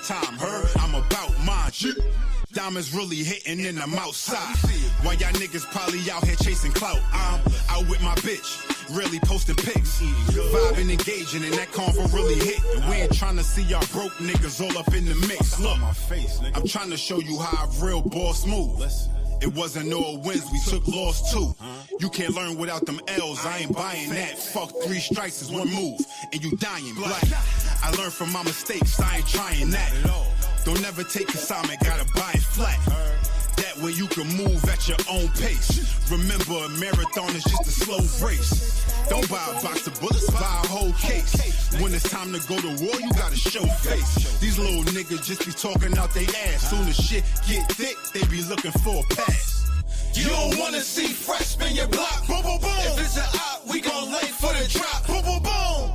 time, heard? I'm about mine. Diamonds really hitting and I'm outside. While y'all niggas probably out here chasing clout, I'm out with my bitch, really posting pics, vibing, engaging, and that convo really hit. And we ain't trying to see y'all broke niggas all up in the mix. Look, I'm trying to show you how a real boss move. It wasn't no wins, we took loss too. You can't learn without them L's, I ain't buying that. Fuck 3 strikes is 1 move, and you dying black. I learned from my mistakes, I ain't trying that. Don't never take assignment, gotta buy it flat. That way you can move at your own pace. Remember, a marathon is just a slow race. Don't buy a box of bullets, buy a whole case. When it's time to go to war, you gotta show face. These little niggas just be talking out they ass. Soon as shit get thick, they be looking for a pass. You don't wanna see fresh spin your block. Boom, boom, boom. If it's an op, we gon' lay for the drop. Boom, boom, boom.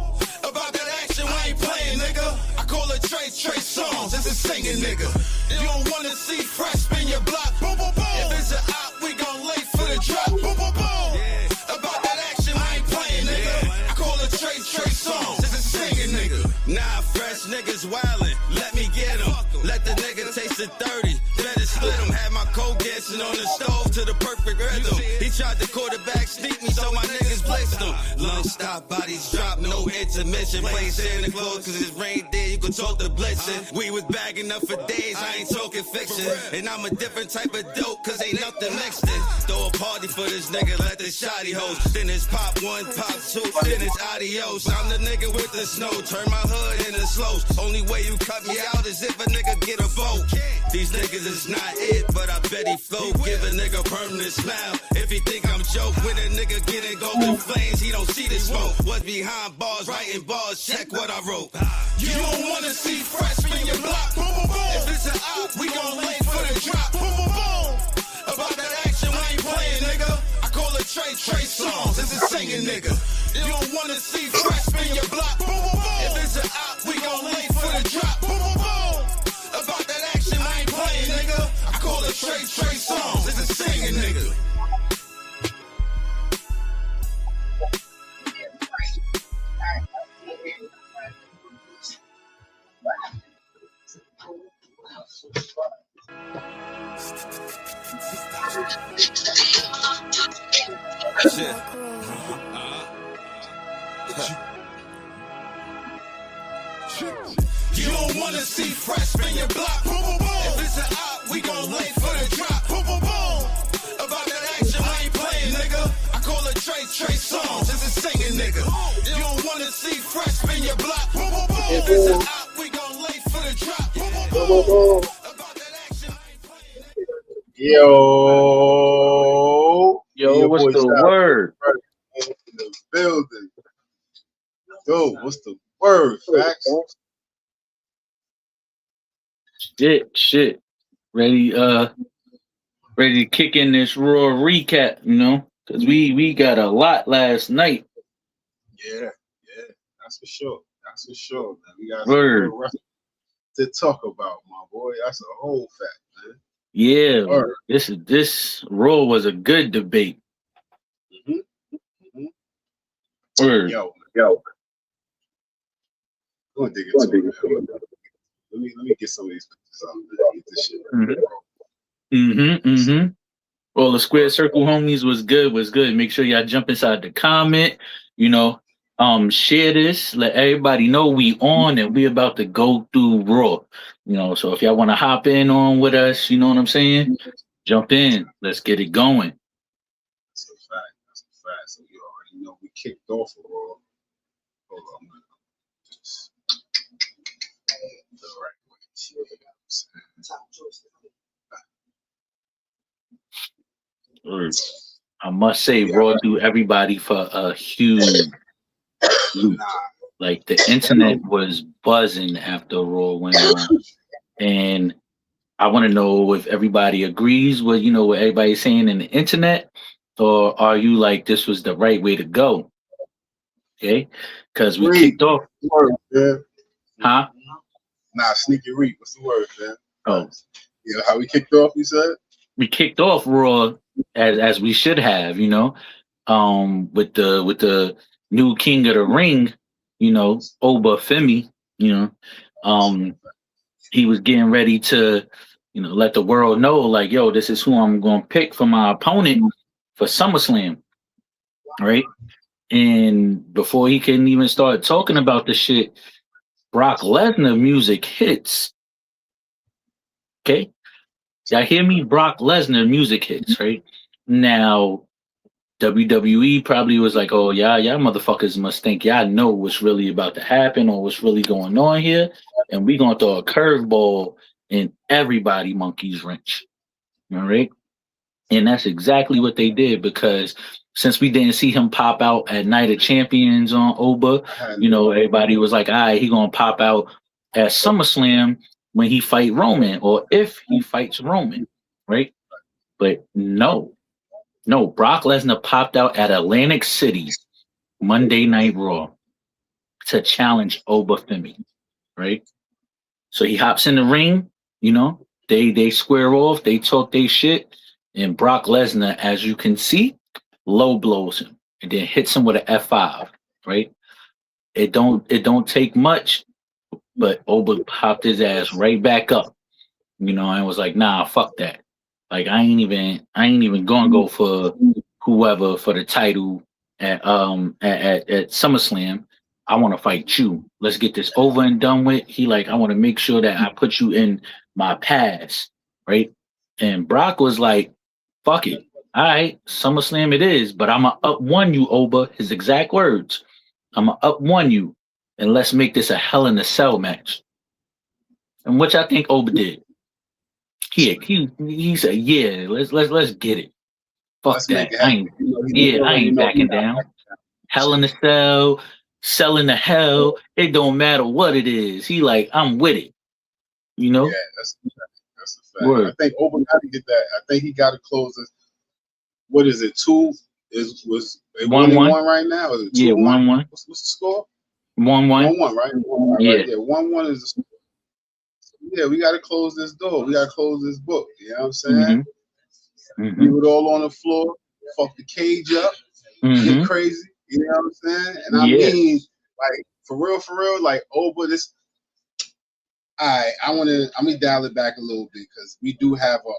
About that action, I ain't playing, nigga. I call it Trey songs. It's a singing nigga. You don't wanna see fresh spin your block. Boom, boom, boom. If it's an op, we gon' lay for the drop. Boom, boom, boom. About that action, I ain't playing, nigga. I call it Trey songs. It's a singing nigga. Nah, fresh niggas wildin'. Let me get him. Let the nigga taste the 30. Better split him. Had my cold dancing on the stove to the perfect rhythm. He tried to quarterback sneak me, so my niggas blitzed him. Lungs stop, bodies drop, no intermission. Play Santa Claus, cause it's rain there, you can talk to blitzing. We was bagging up for days, I ain't talking fiction. And I'm a different type of dope, cause ain't nothing mixed in. Throw a party for this nigga, let the shotty host. Then it's pop 1, pop 2, then it's adios. I'm the nigga with the snow, turn my hood into slows. Only way you cut me out is if a nigga get a vote. These niggas is not it, but I bet he float. Give a nigga permanent smile if he think I'm joke. When a nigga get in golden flames, he don't see the smoke. What's behind bars, writing bars, check what I wrote. You don't wanna see fresh spin your block. Boom, boom, boom. If it's an op, we gon' lay for the drop. Boom, boom, boom. About that action, I ain't playing, nigga. I call it Trey songs. It's a singing nigga. You don't wanna see fresh spin your block. Boom, boom, boom. If it's an op, we gon' lay for the drop. Boom, boom, boom. About that action, I ain't playing, nigga. I call it Trey songs. It's a singing nigga. Shit. You don't wanna see fresh spin your block. Boom, boom, boom. If it's an op, we gon' lay for the drop. Boom, boom, boom. About that action, I ain't playing, nigga. I call it Trey songs. It's a singing nigga. You don't wanna see fresh spin your block. Boom, boom, boom. If it's an op, we gon' lay for the drop. Boom, boom, boom. About that action, I ain't playing, nigga. Yo, what's the word? In the building. Yo, what's the word, Facts? Shit. Ready to kick in this Raw recap, you know? Cause we got a lot last night. Yeah, that's for sure. Man. We got word to talk about, my boy. That's a whole fact, man. Yeah, word. This Raw was a good debate. Word. Yo. Go and dig into it. Let me get some of these pictures out. Get this shit right. Well, the Square Circle homies was good. Make sure y'all jump inside the comment, you know. Share this, let everybody know we on and we about to go through Raw. You know, so if y'all want to hop in on with us, you know what I'm saying? Jump in. Let's get it going. That's a fact. So you already know we kicked off a Raw. Hold on, man. Just the right way. I must say, Raw do everybody for a huge loop. Like the internet was buzzing after Raw went on, and I want to know if everybody agrees with what everybody's saying in the internet, or are you like this was the right way to go? Okay, because we kicked off. Huh? Nah, sneaky reek. What's the word, man? Oh, how we kicked off? You said we kicked off Raw as we should have, with the new King of the Ring, Oba Femi, he was getting ready to, let the world know, like, yo, this is who I'm going to pick for my opponent for SummerSlam, right? And before he can even start talking about the shit, Brock Lesnar music hits. Okay, y'all hear me? Brock Lesnar music hits, right? Now, WWE probably was like, oh, y'all motherfuckers must think y'all know what's really about to happen or what's really going on here. And we going to throw a curveball in everybody monkey's wrench. All right. And that's exactly what they did, because since we didn't see him pop out at Night of Champions on Oba, everybody was like, all right, he going to pop out at SummerSlam when he fight Roman, or if he fights Roman, right? But no, Brock Lesnar popped out at Atlantic City Monday Night Raw to challenge Oba Femi, right? So he hops in the ring, they square off, they talk their shit, and Brock Lesnar, as you can see, low blows him and then hits him with an F5, right? It don't take much, but Oba popped his ass right back up, and was like, nah, fuck that. Like I ain't even gonna go for whoever for the title at SummerSlam. I want to fight you. Let's get this over and done with. He like, I want to make sure that I put you in my past, right? And Brock was like, fuck it. All right, SummerSlam it is, but I'm going to up one you, Oba. His exact words. I'm going to up one you, and let's make this a Hell in a Cell match. And which I think Oba did. He said, yeah, let's get it. Fuck that. I ain't backing down. Hell in a Cell, selling the hell. It don't matter what it is. He like, I'm with it. Yeah, that's a fact. Word. I think Oba got to get that. I think he got to close this. What is it? 2 was 1-1 right now? Is it 2-1? Yeah, 1-1. What's the score? 1-1. 1-1, right? 1-1, yeah. Right? Yeah, 1-1 is the score. Yeah, we got to close this door. We got to close this book. You know what I'm saying? Mm-hmm. Leave it all on the floor. Fuck the cage up. Get crazy. You know what I'm saying? And I mean, like, for real, like, Oba, this. Alright, I'm gonna dial it back a little bit, because we do have a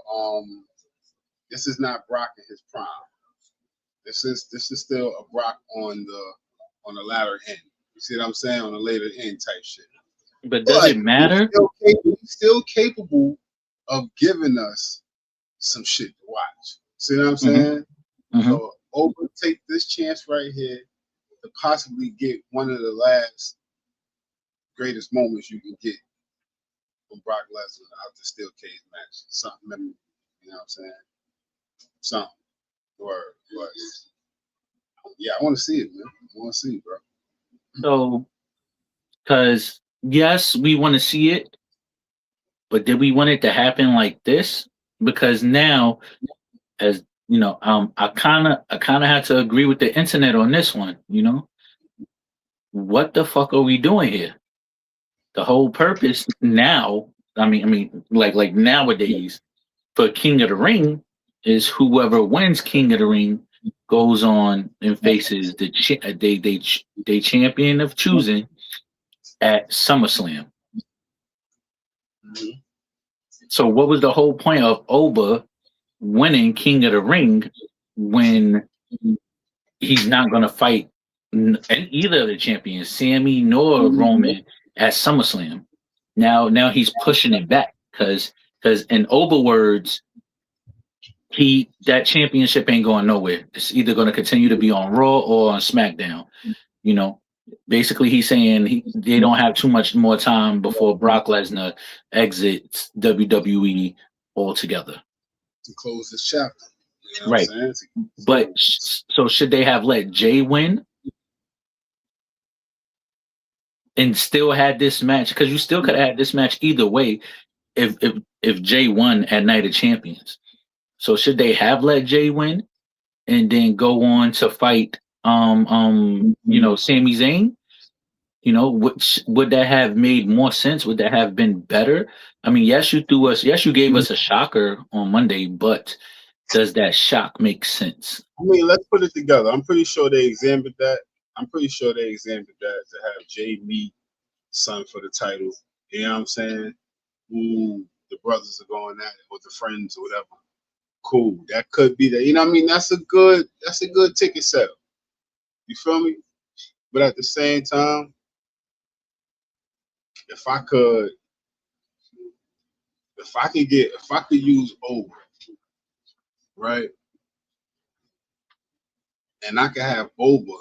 this is not Brock in his prime. This is still a Brock on the latter end. You see what I'm saying? On the later end type shit. But does it matter? He's still capable of giving us some shit to watch. See what I'm saying? So Oba, take this chance right here to possibly get one of the last greatest moments you can get from Brock Lesnar out the steel cage match. Something, you know what I'm saying? Something. Word. But yeah, I want to see it, man. I want to see it, bro. So, because yes, we want to see it, but did we want it to happen like this? Because now, as I kind of had to agree with the internet on this one. What the fuck are we doing here? The whole purpose now, I mean, like nowadays, for King of the Ring is whoever wins King of the Ring goes on and faces they champion of choosing at SummerSlam. So what was the whole point of Oba winning King of the Ring when he's not going to fight either of the champions, Sammy nor Roman, at SummerSlam? Now he's pushing it back because in Oba words, that championship ain't going nowhere. It's either going to continue to be on Raw or on SmackDown. Basically he's saying they don't have too much more time before Brock Lesnar exits WWE altogether to close this chapter. You know right. But so should they have let Jay win and still had this match? Because you still could have had this match either way if Jay won at Night of Champions. So should they have let Jay win and then go on to fight Sami Zayn? Which would that have made more sense? Would that have been better? I mean, yes, you gave us a shocker on Monday, but does that shock make sense? I mean, let's put it together. I'm pretty sure they examined that. To have Jay meet son for the title. You know what I'm saying? who the brothers are going at it, or the friends or whatever. Cool. That could be that. You know what I mean? That's a good ticket sale. You feel me? But at the same time, if I could use over, right? And I could have over.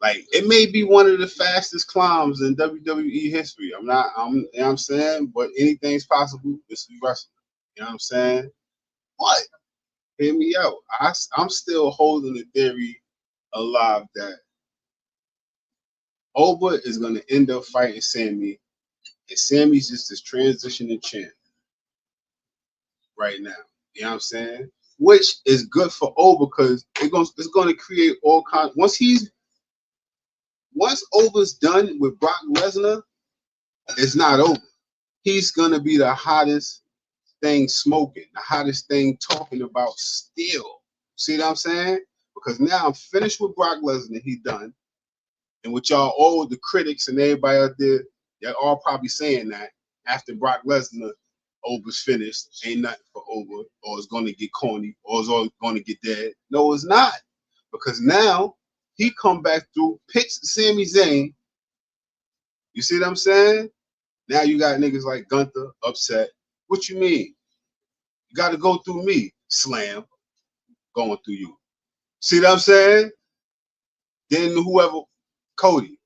Like, it may be one of the fastest climbs in WWE history. You know what I'm saying? But anything's possible. This is wrestling. You know what I'm saying? But hear me out. I'm still holding the theory alive that Oba is going to end up fighting Sammy, and Sammy's just this transitioning champ right now. You know what I'm saying? Which is good for Oba because it's going to create all kinds. Once Oba's done with Brock Lesnar, it's not over. He's going to be the hottest thing smoking, the hottest thing talking about still. See what I'm saying? Because now I'm finished with Brock Lesnar. He done. And with y'all, all the critics and everybody out there, they're all probably saying that after Brock Lesnar, Oba's finished, ain't nothing for Oba, or it's going to get corny, or it's all going to get dead. No, it's not. Because now he come back through, picks Sami Zayn. You see what I'm saying? Now you got niggas like Gunther upset. What you mean? You got to go through me. Slam. Going through you. See what I'm saying? Then whoever, Cody.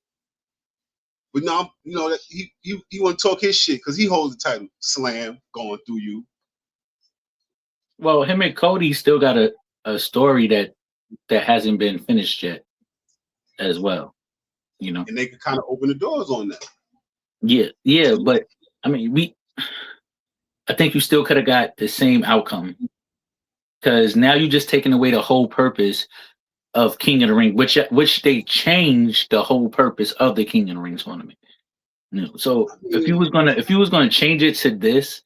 But now, you know, that he want to talk his shit because he holds the title. Slam. Going through you. Well, him and Cody still got a story that hasn't been finished yet as well, you know. And they can kind of open the doors on that. Yeah, but I mean, I think you still could have got the same outcome because now you're just taking away the whole purpose of King of the Ring, which they changed the whole purpose of the King of the Ring tournament. You know, so if you was gonna change it to this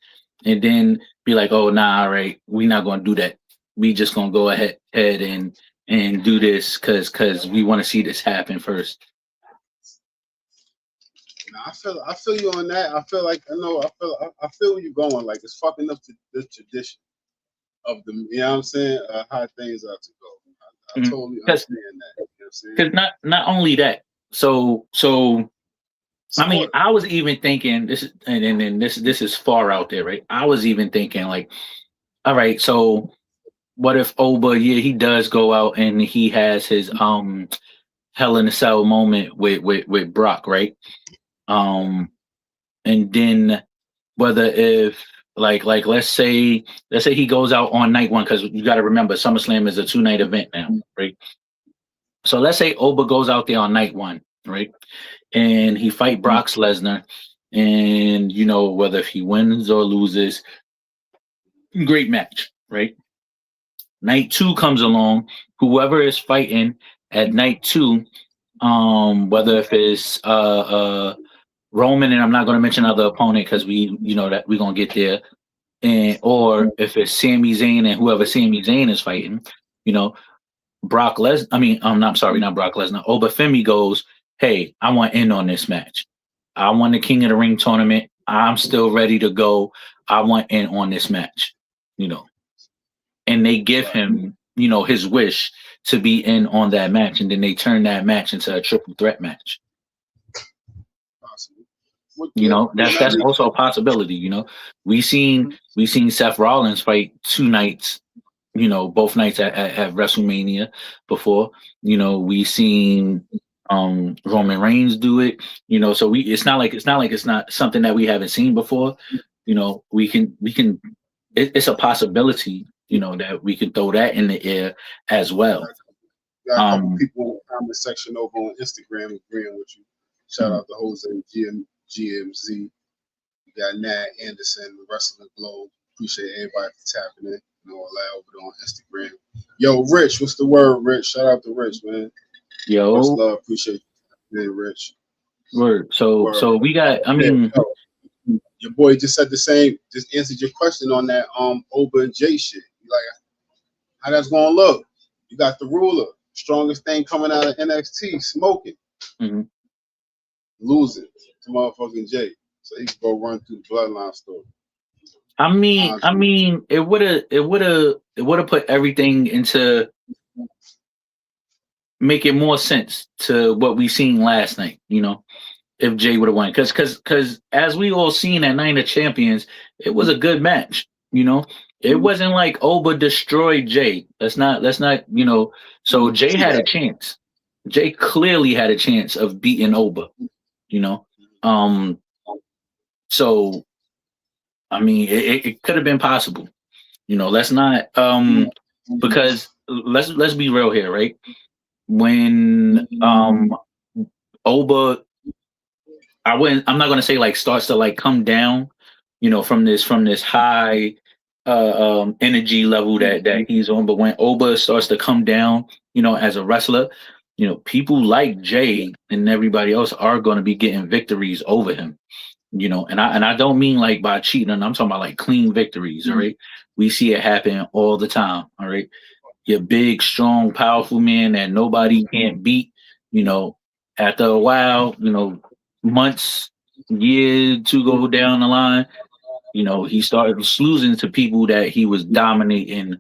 and then be like, oh nah, all right, we're not gonna do that. We just gonna go ahead and do this because we want to see this happen first. I feel you on that. I feel where you're going. Like, it's fucking up to the tradition of the, you know what I'm saying, how things are to go. I totally understand that. You know what I'm saying? Because not only that, so I mean, I was even thinking this, and this is far out there, right? I was even thinking like, all right, so what if Oba, he does go out and he has his Hell in a Cell moment with Brock, right? And then whether if like let's say he goes out on night one, because you got to remember SummerSlam is a 2-night event now, right? So let's say Oba goes out there on night one, right? And he fight Brock Lesnar, and you know, whether if he wins or loses, great match, right? Night two comes along, whoever is fighting at night two, whether if it's Roman, and I'm not going to mention other opponent because we, you know, that we're going to get there, and or if it's Sami Zayn and whoever Sami Zayn is fighting, you know, Brock Lesnar. I mean, not Brock Lesnar. Oba Femi goes, hey, I want in on this match. I won the King of the Ring tournament. I'm still ready to go. I want in on this match, you know. And they give him, you know, his wish to be in on that match, and then they turn that match into a triple threat match. You know, that's also a possibility. You know, we seen Seth Rollins fight 2 nights, you know, both nights at WrestleMania before. You know, we seen Roman Reigns do it. You know, so it's not something that we haven't seen before. You know, it's a possibility. You know, that we can throw that in the air as well. Got a couple people in the comment section over on Instagram agreeing with you. Shout out to Jose GMZ. You got Nat Anderson, Wrestling Globe. Appreciate everybody for tapping in. You know, all over there on Instagram. Yo, Rich, what's the word, Rich? Shout out to Rich, man. Yo, much love. Appreciate you, man, Rich. Word. So we got. I mean, your boy just said the same. Just answered your question on that Oba and Jay shit. Like, how that's gonna look? You got the ruler, strongest thing coming out of NXT, smoking, losing to motherfucking Jay. so he could go run through the bloodline story. I mean, it would have put everything into make it more sense to what we seen last night. You know, if Jay would have won, because as we all seen at Night of Champions, it was a good match. You know, it wasn't like Oba destroyed Jay. Let's not you know. So Jay had a chance. Jay clearly had a chance of beating Oba. You know, so I mean, it could have been possible. You know, let's not because let's be real here, right? When Oba, I'm not gonna say like starts to like come down, you know, from this high energy level that he's on, but when Oba starts to come down, you know, as a wrestler, you know, people like Jay and everybody else are going to be getting victories over him. You know, and I don't mean like by cheating, I'm talking about like clean victories, all right? We see it happen all the time, all right? Your big, strong, powerful man that nobody can't beat, you know, after a while, you know, months, year to go down the line, you know, he started losing to people that he was dominating,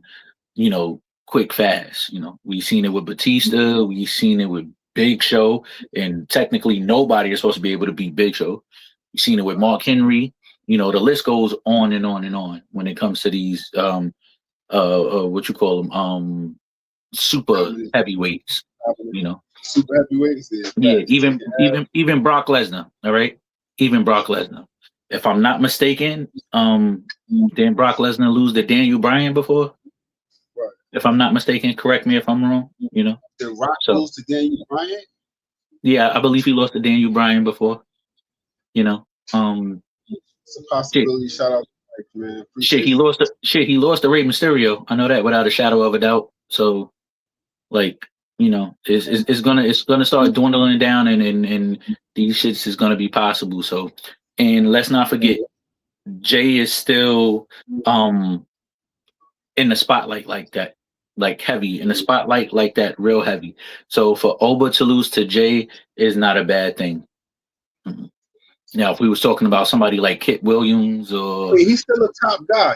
you know, quick, fast. You know, we seen it with Batista, we seen it with Big Show, and technically nobody is supposed to be able to beat Big Show. You've seen it with Mark Henry. You know, the list goes on and on and on when it comes to these what you call them, super heavyweights. You know, super heavyweights. Yeah, even Brock Lesnar. All right, even Brock Lesnar. If I'm not mistaken, didn't Brock Lesnar lose to Daniel Bryan before? Right. If I'm not mistaken, correct me if I'm wrong. You know, did Rock lose to Daniel Bryan? Yeah, I believe he lost to Daniel Bryan before. You know, it's a possibility. Shout out to Mike, man. He lost to Rey Mysterio. I know that without a shadow of a doubt. So, like, you know, it's gonna start dwindling down, and these shits is gonna be possible. So, and let's not forget, Jay is still in the spotlight like that, like heavy in the spotlight like that, real heavy. So for Oba to lose to Jay is not a bad thing. Mm-hmm. Now, if we was talking about somebody like Kit Williams or he's still a top guy.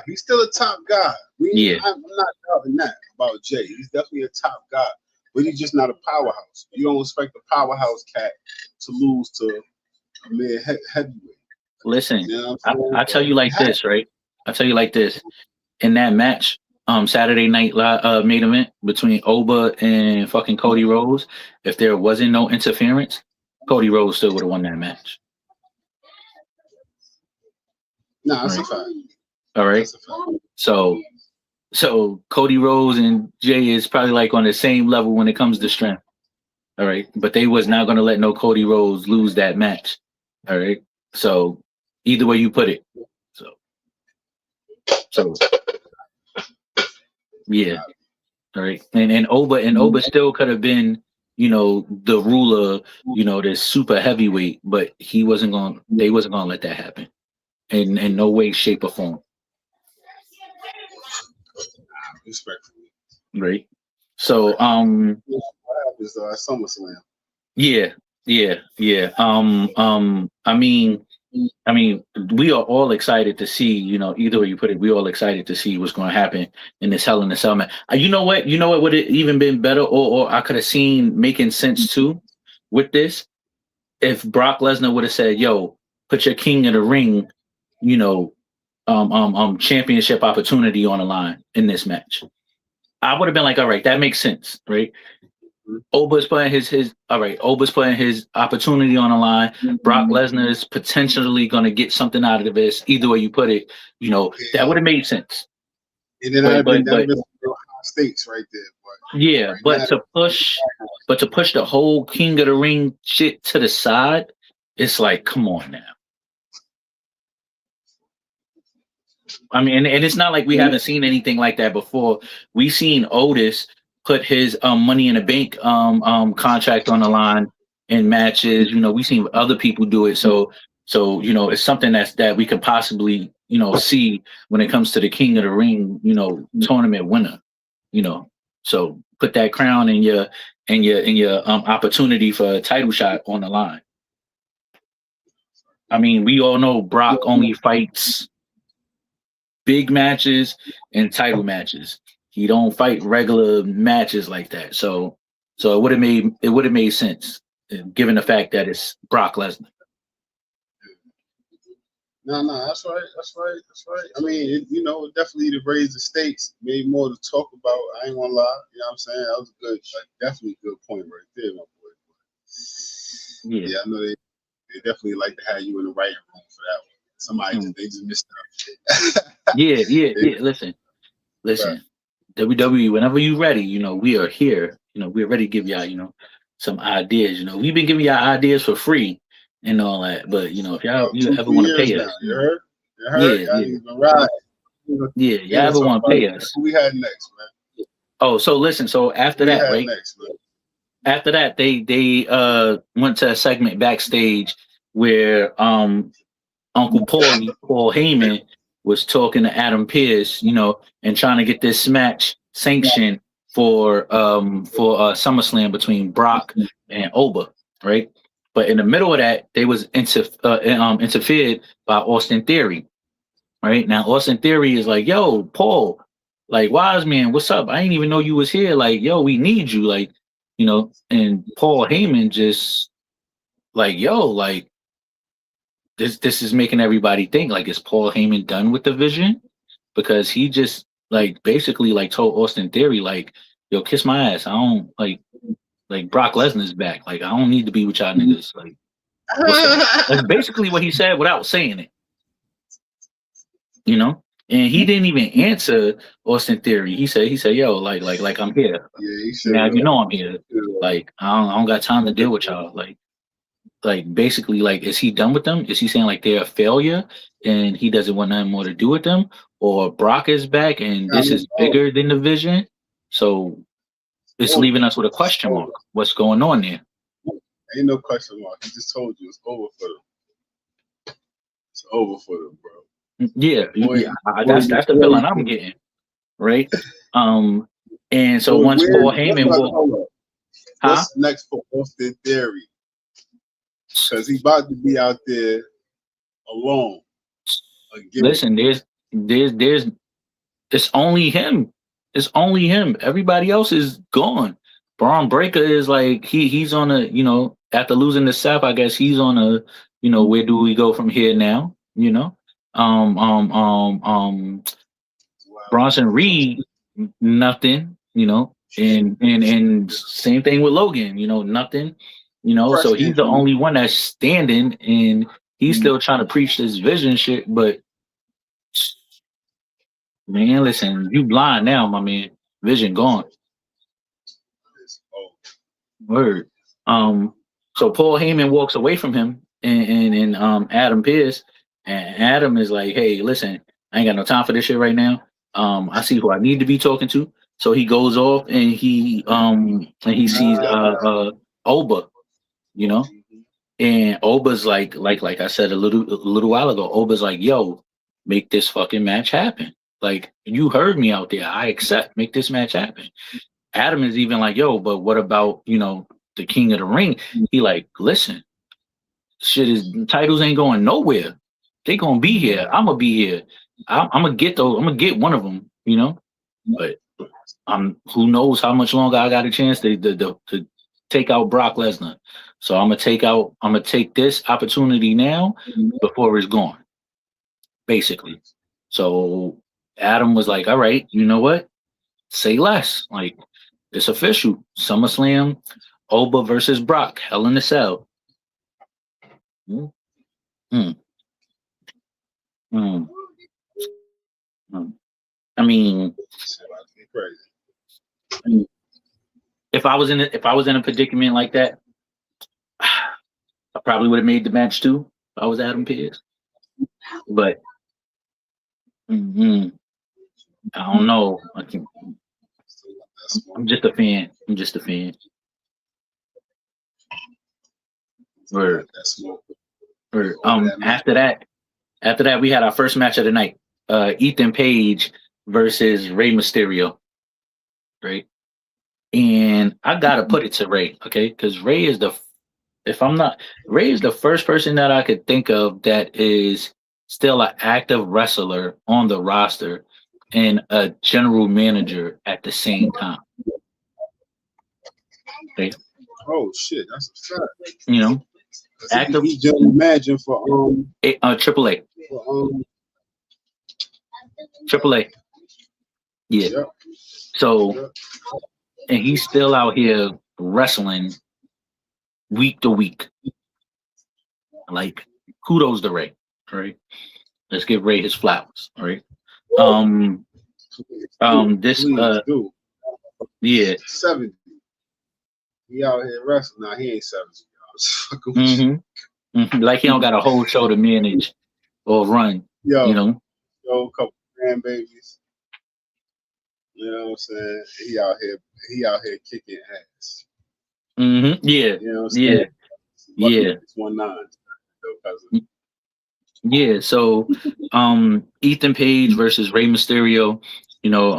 Yeah. I'm not doubting that about Jay. He's definitely a top guy, but he's just not a powerhouse. You don't expect a powerhouse cat to lose to a mid heavyweight. Listen, you know I tell you like this, right? I tell you like this. In that match, Saturday night main event between Oba and fucking Cody Rhodes, if there wasn't no interference, Cody Rhodes still would have won that match. No, that's a fact. All right. So Cody Rhodes and Jay is probably like on the same level when it comes to strength. All right. But they was not going to let no Cody Rhodes lose that match. All right. So either way you put it. So yeah. All right. And Oba still could have been, you know, the ruler, you know, this super heavyweight, but they wasn't gonna let that happen. In no way, shape, or form. Respectfully. Right. So what happens at SummerSlam? Yeah. I mean, we are all excited to see, you know, either way you put it, we all excited to see what's going to happen in this Hell in a Cell match. You know what would it even been better, or I could have seen making sense too with this, if Brock Lesnar would have said, "Yo, put your King of the Ring, you know, championship opportunity on the line in this match." I would have been like, all right, that makes sense, right? Oba's putting his opportunity on the line. Brock Lesnar is potentially going to get something out of this. Either way you put it, you know, that would have made sense. And then I'd been high stakes right there. But to push the whole King of the Ring shit to the side, it's like, come on now. I mean, and it's not like we haven't seen anything like that before. We seen Otis put his Money in the Bank contract on the line in matches. You know, we've seen other people do it. So you know, it's something that we could possibly, you know, see when it comes to the King of the Ring, you know, tournament winner. You know, so put that crown in your opportunity for a title shot on the line. I mean, we all know Brock only fights big matches and title matches. He don't fight regular matches like that. So it would have made sense given the fact that it's Brock Lesnar. No, that's right. I mean, it definitely to raise the stakes, made more to talk about. I ain't gonna lie. You know what I'm saying? That was a good, definitely good point right there, my boy. Yeah, I know they definitely like to have you in the writing room for that one. Somebody they just missed out. Yeah. Listen. Right. WWE, whenever you ready, we are here. We're ready to give y'all, some ideas. We've been giving y'all ideas for free and all that. But if you ever want to pay us, you heard? Right. Yeah, y'all ever want to pay us? Who we had next, man? Oh, so listen. So after that, right? Next, man? After that, they went to a segment backstage where Uncle Paul Heyman was talking to Adam Pearce, and trying to get this match sanctioned for SummerSlam between Brock and Oba, right? But in the middle of that, they was interfered by Austin Theory, right? Now Austin Theory is like, "Yo, Paul, like, wise man, what's up? I didn't even know you was here. Like, yo, we need you, like, And Paul Heyman just like, yo, like, this is making everybody think, like, is Paul Heyman done with the vision? Because he just basically told Austin Theory, like, yo, kiss my ass. I don't like Brock Lesnar's back. Like, I don't need to be with y'all niggas. Like, that's basically what he said without saying it. And he didn't even answer Austin Theory. He said, yo, like I'm here. Yeah, he said, now I'm here. Like, I don't got time to deal with y'all. Like basically, is he done with them? Is he saying like they're a failure and he doesn't want nothing more to do with them? Or Brock is back and this is bigger than the vision? So it's leaving us with a question mark. What's going on there? Ain't no question mark. He just told you it's over for them. It's over for them, bro. Yeah, that's the feeling I'm getting, right? And so once Paul Heyman what's next for Austin Theory? Because he's about to be out there alone. Again. Listen, there's it's only him. It's only him. Everybody else is gone. Braun Breaker is like he's on a after losing the South, I guess he's on a where do we go from here now? Bronson Reed, nothing, and same thing with Logan, nothing, so he's the only one that's standing and he's still trying to preach this vision shit, but man, listen, you blind now, my man. Vision gone. Word. So Paul Heyman walks away from him and Adam Pearce. And Adam is like, hey, listen, I ain't got no time for this shit right now. I see who I need to be talking to. So he goes off and he sees Oba, and Oba's like I said a little while ago, Oba's like, yo, make this fucking match happen. Like, you heard me out there. I accept, make this match happen. Adam is even like, yo, but what about, the King of the Ring? He like, listen, titles ain't going nowhere. They gonna be here. I'm gonna be here. I'm gonna get those. I'm gonna get one of them. But who knows how much longer I got a chance to take out Brock Lesnar. So I'm gonna take this opportunity now before it's gone. Basically. So Adam was like, all right, you know what? Say less. Like, it's official. SummerSlam, Oba versus Brock, Hell in a Cell. I mean, if I was in a predicament like that, I probably would have made the match too. If I was Adam Pearce, but I don't know. I'm just a fan. Word. After that, we had our first match of the night. Ethan Page versus Rey Mysterio. Right? And I gotta put it to Rey, okay? Because Rey is if I'm not, Ray is the first person that I could think of that is still an active wrestler on the roster and a general manager at the same time. Okay? Oh shit, that's a fact. You know, active. He's general manager for AAA. AAA. Yeah. Yep. So, and he's still out here wrestling week to week. Like, kudos to Ray. Right? Let's give Ray his flowers. All right. This yeah. 70. He out here wrestling. Nah, he ain't 70. Like he don't got a whole show to manage or run. Yo, you know. Yo, a couple grandbabies. You know what I'm saying? He out here kicking ass. Yeah. You know what I'm saying? Yeah. It's 1-9. Yeah, so Ethan Page versus Rey Mysterio. You know,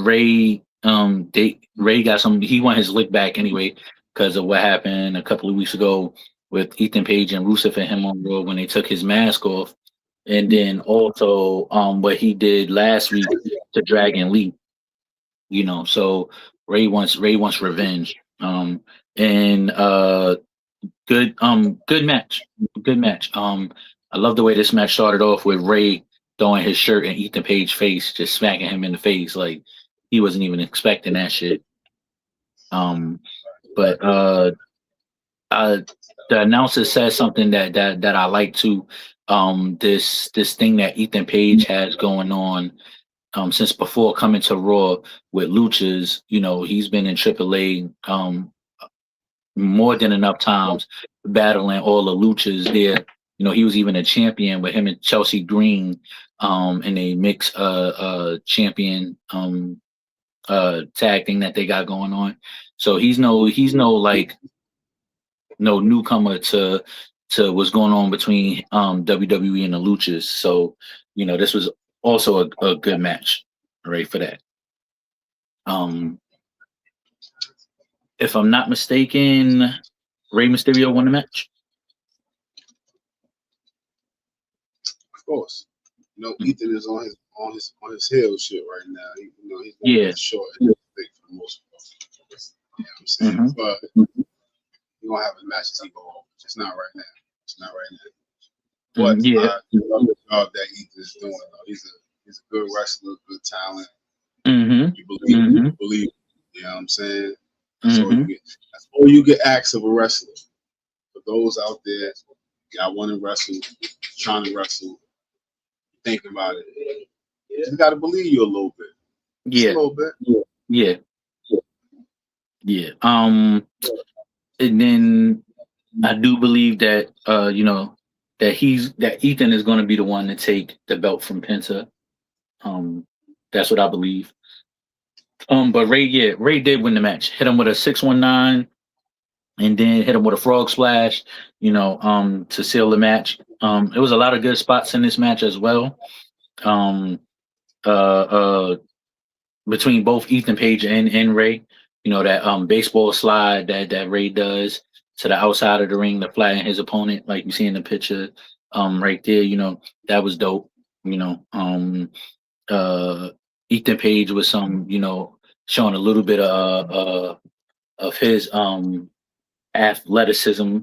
Ray got he won his lick back anyway because of what happened a couple of weeks ago with Ethan Page and Rusev and him on Raw when they took his mask off, and then also what he did last week to Dragon Lee. You know, so Ray wants revenge. Good match. Good match. I love the way this match started off with Ray throwing his shirt in Ethan Page's face, just smacking him in the face like he wasn't even expecting that shit. But the announcer said something that I like too. This thing that Ethan Page has going on since before coming to Raw with luchas. You know, he's been in AAA more than enough times battling all the luchas there. You know, he was even a champion with him and Chelsea Green in a mixed champion tag thing that they got going on. So he's no like no newcomer to what's going on between WWE and the luchas. So, you know, this was also a good match, right, for that. If I'm not mistaken, Rey Mysterio won the match. Of course, you know, Ethan is on his heel shit right now. He's going to short and big for the most part. You know what I'm saying? But you're gonna have a match as he go over. Just not right now. But I love the job that Ethan is doing. He's a good wrestler, good talent. You believe. You know what I'm saying? That's all you get acts of a wrestler. For those out there, y'all want to wrestle, trying to wrestle, thinking about it. You just got to believe you a little bit. Yeah. Just a little bit. Yeah. And then I do believe that you know, that Ethan is going to be the one to take the belt from Penta. That's what I believe. But Ray did win the match. Hit him with a 619 and then hit him with a frog splash, you know, to seal the match. It was a lot of good spots in this match as well. Between both Ethan Page and Ray, you know, that baseball slide that Ray does to the outside of the ring to flatten his opponent, like you see in the picture right there, you know, that was dope. You know, Ethan Page was you know, showing a little bit of his athleticism,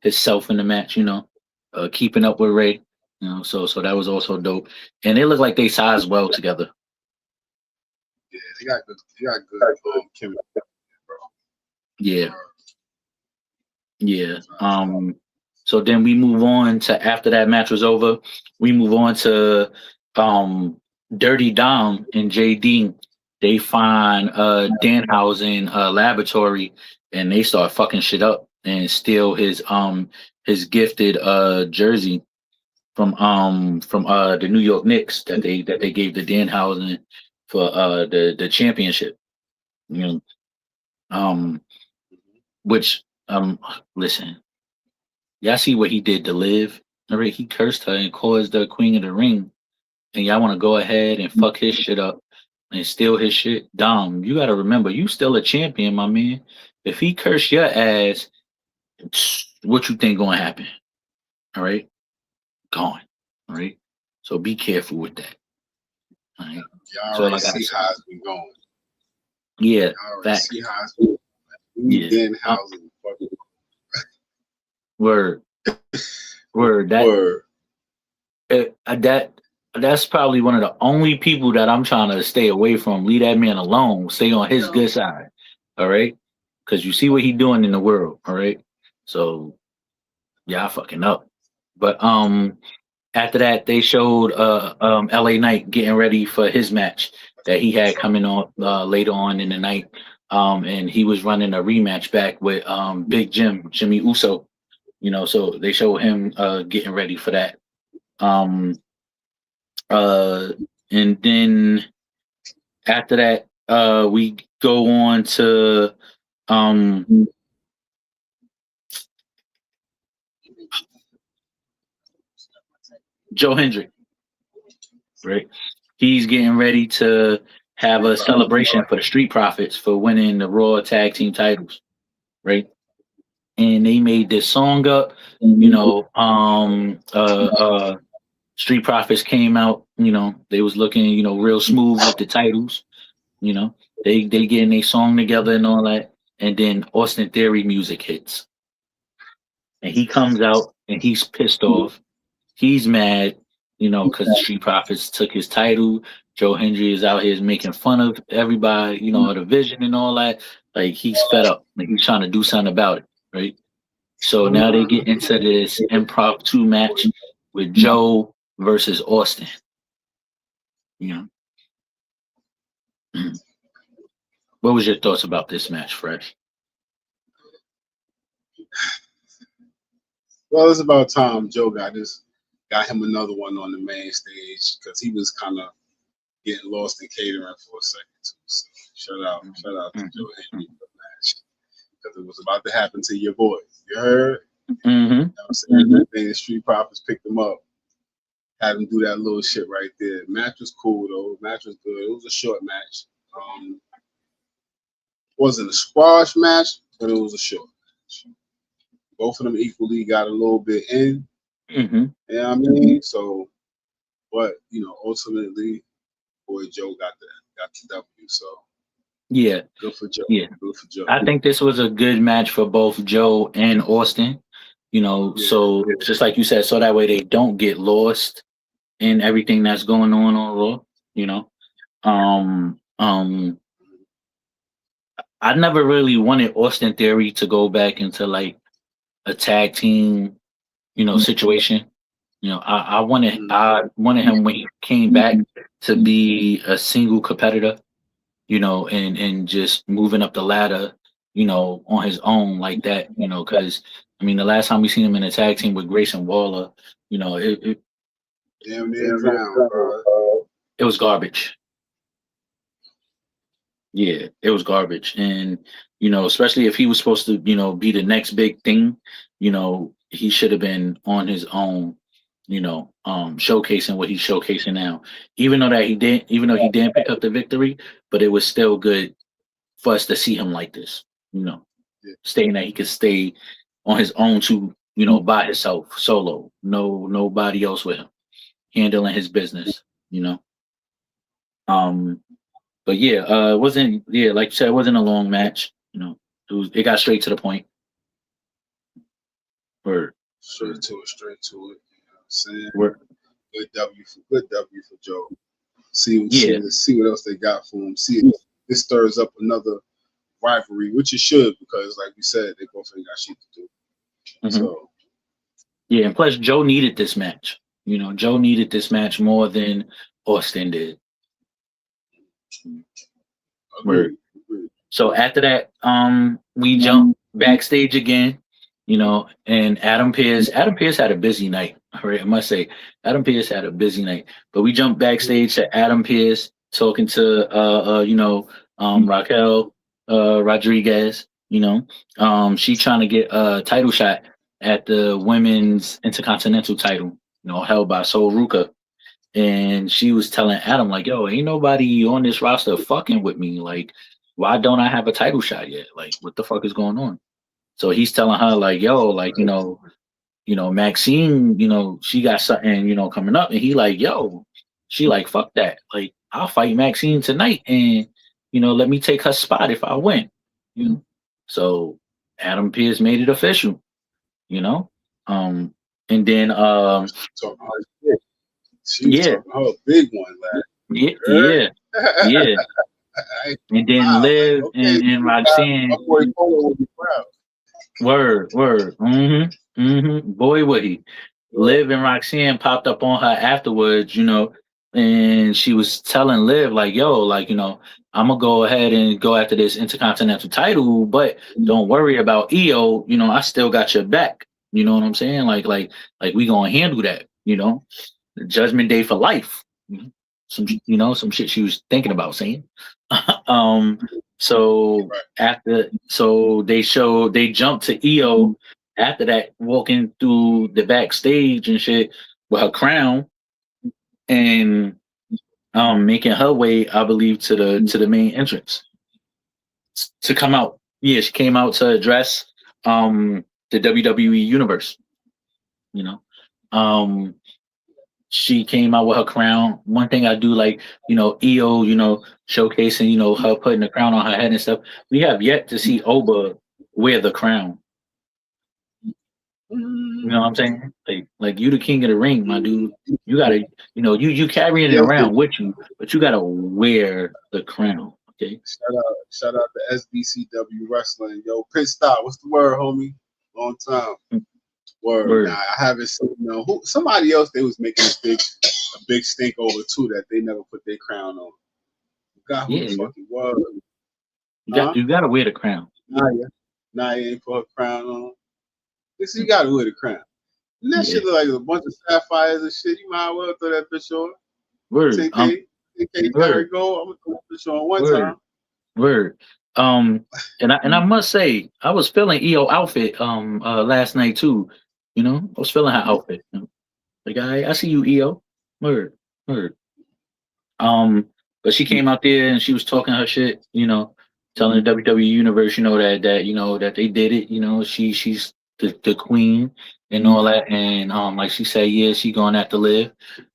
himself in the match, you know, keeping up with Ray, you know, so that was also dope. And they look like they size well together. Yeah, they got good chemistry, bro. Yeah. So then we move on to, after that match was over, we move on to Dirty Dom and JD. They find Danhausen laboratory and they start fucking shit up and steal his gifted jersey from the New York Knicks that they gave to Danhausen for the championship. You know, which listen, y'all see what he did to Liv? All right, he cursed her and caused the Queen of the Ring, and y'all want to go ahead and fuck his shit up and steal his shit. Dom, you got to remember, you still a champion, my man. If he cursed your ass, what you think gonna happen? All right, gone. All right, so be careful with that. All right, Y'all so already like I see said, how it's been going. yeah, Y'all already facts. see how it's been. We Yeah, been housing. Fucking word, word. word. That's probably one of the only people that I'm trying to stay away from. Leave that man alone. Stay on his good side. All right, because you see what he doing in the world. All right, so y'all fucking up. But after that, they showed LA Knight getting ready for his match that he had coming on later on in the night. And he was running a rematch back with Big Jimmy Uso. So they showed him getting ready for that. And then after that, we go on to Joe Hendrick, right? He's getting ready to have a celebration for the Street Profits for winning the Raw Tag Team titles, right? And they made this song up, Street Profits came out, they was looking, real smooth with the titles, they getting a song together and all that, and then Austin Theory music hits, and he comes out and he's pissed off, he's mad, because the Street Profits took his title. Joe Hendry is out here making fun of everybody, the vision and all that. Like he's fed up, like he's trying to do something about it, right? So now they get into this impromptu match with Joe versus Austin. What was your thoughts about this match, Fresh? Well, it's about time Joe got him another one on the main stage because he was kind of getting lost in catering for a second too. So shout out to Joe Henry for the match because it was about to happen to your boy. You heard? Mm-hmm. You know what I'm saying? The Street Profits picked him up, had him do that little shit right there. Match was cool though. Match was good. It was a short match. Wasn't a squash match, but it was a short match. Both of them equally got a little bit in. Mm-hmm. You know what I mean? So, but ultimately, boy Joe got the W. So yeah, good for Joe. Yeah, good for Joe. I think this was a good match for both Joe and Austin. So just like you said, so that way they don't get lost in everything that's going on Raw. I never really wanted Austin Theory to go back into like a tag team, situation. I wanted him when he came back to be a single competitor, and just moving up the ladder, on his own like that, because the last time we seen him in a tag team with Grayson Waller, it damn near drowned, bro. It was garbage. Yeah, it was garbage. And, especially if he was supposed to, be the next big thing, he should have been on his own, showcasing what he's showcasing now. Even though he didn't pick up the victory, but it was still good for us to see him like this, stating that he could stay on his own to, by himself, solo, nobody else with him, handling his business, But yeah, it wasn't, like you said, it wasn't a long match. It got straight to the point. Word. Straight to it. You know what I'm saying? Word. Good W for Joe. See what else they got for him. See if this stirs up another rivalry, which it should, because like we said, they both ain't got shit to do. Mm-hmm. So yeah, and plus Joe needed this match. Joe needed this match more than Austin did. Word. So after that, we jump backstage again, and Adam Pearce had a busy night. Right, I must say, Adam Pearce had a busy night. But we jump backstage to Adam Pearce talking to Raquel Rodriguez. She trying to get a title shot at the women's intercontinental title, held by Sol Ruka. And she was telling Adam, like, yo, ain't nobody on this roster fucking with me. Like, why don't I have a title shot yet? Like, what the fuck is going on? So he's telling her like, yo, like, Maxine, she got something, coming up, and he like, yo, she like, fuck that. Like, I'll fight Maxine tonight, and let me take her spot if I win. So Adam Pearce made it official, and then Talking about shit. She was yeah, talking about a big one, lad. yeah, yeah. And then Wow, like, Liv okay, and my Roxanne, boy Polo will be proud. word. Boy, would he. Liv and Roxanne popped up on her afterwards, and she was telling Liv, like, yo, like, I'm gonna go ahead and go after this intercontinental title, but don't worry about EO, I still got your back. You know what I'm saying? Like we gonna handle that, Judgment Day for life. Some shit she was thinking about saying. So they jumped to EO after that, walking through the backstage and shit with her crown and making her way, I believe, to the main entrance to come out. Yeah, she came out to address the WWE universe. She came out with her crown. One thing I do like, EO, showcasing, her putting the crown on her head and stuff. We have yet to see Oba wear the crown. You know what I'm saying? Like you the king of the ring, my dude. You gotta, you carrying it around with you, but you gotta wear the crown. Okay. Shout out to SBCW Wrestling. Yo, Pit Stop. What's the word, homie? Long time. Word. Nah, I haven't seen somebody else they was making a big stink over too that they never put their crown on. God, who the fucking was? You gotta wear the crown. Nah, you ain't put her crown on. Listen, you gotta wear the crown. And that shit look like a bunch of sapphires and shit. You might as well throw that bitch on. Word. 10K, there we go. I'm gonna throw that bitch on one time. Word. And I must say, I was feeling EO outfit last night too. I was feeling her outfit. Like I see you, EO. Word. But she came out there and she was talking her shit, telling the WWE universe, that they did it, she's the queen and all that. And like she said, yeah, she going to have to live.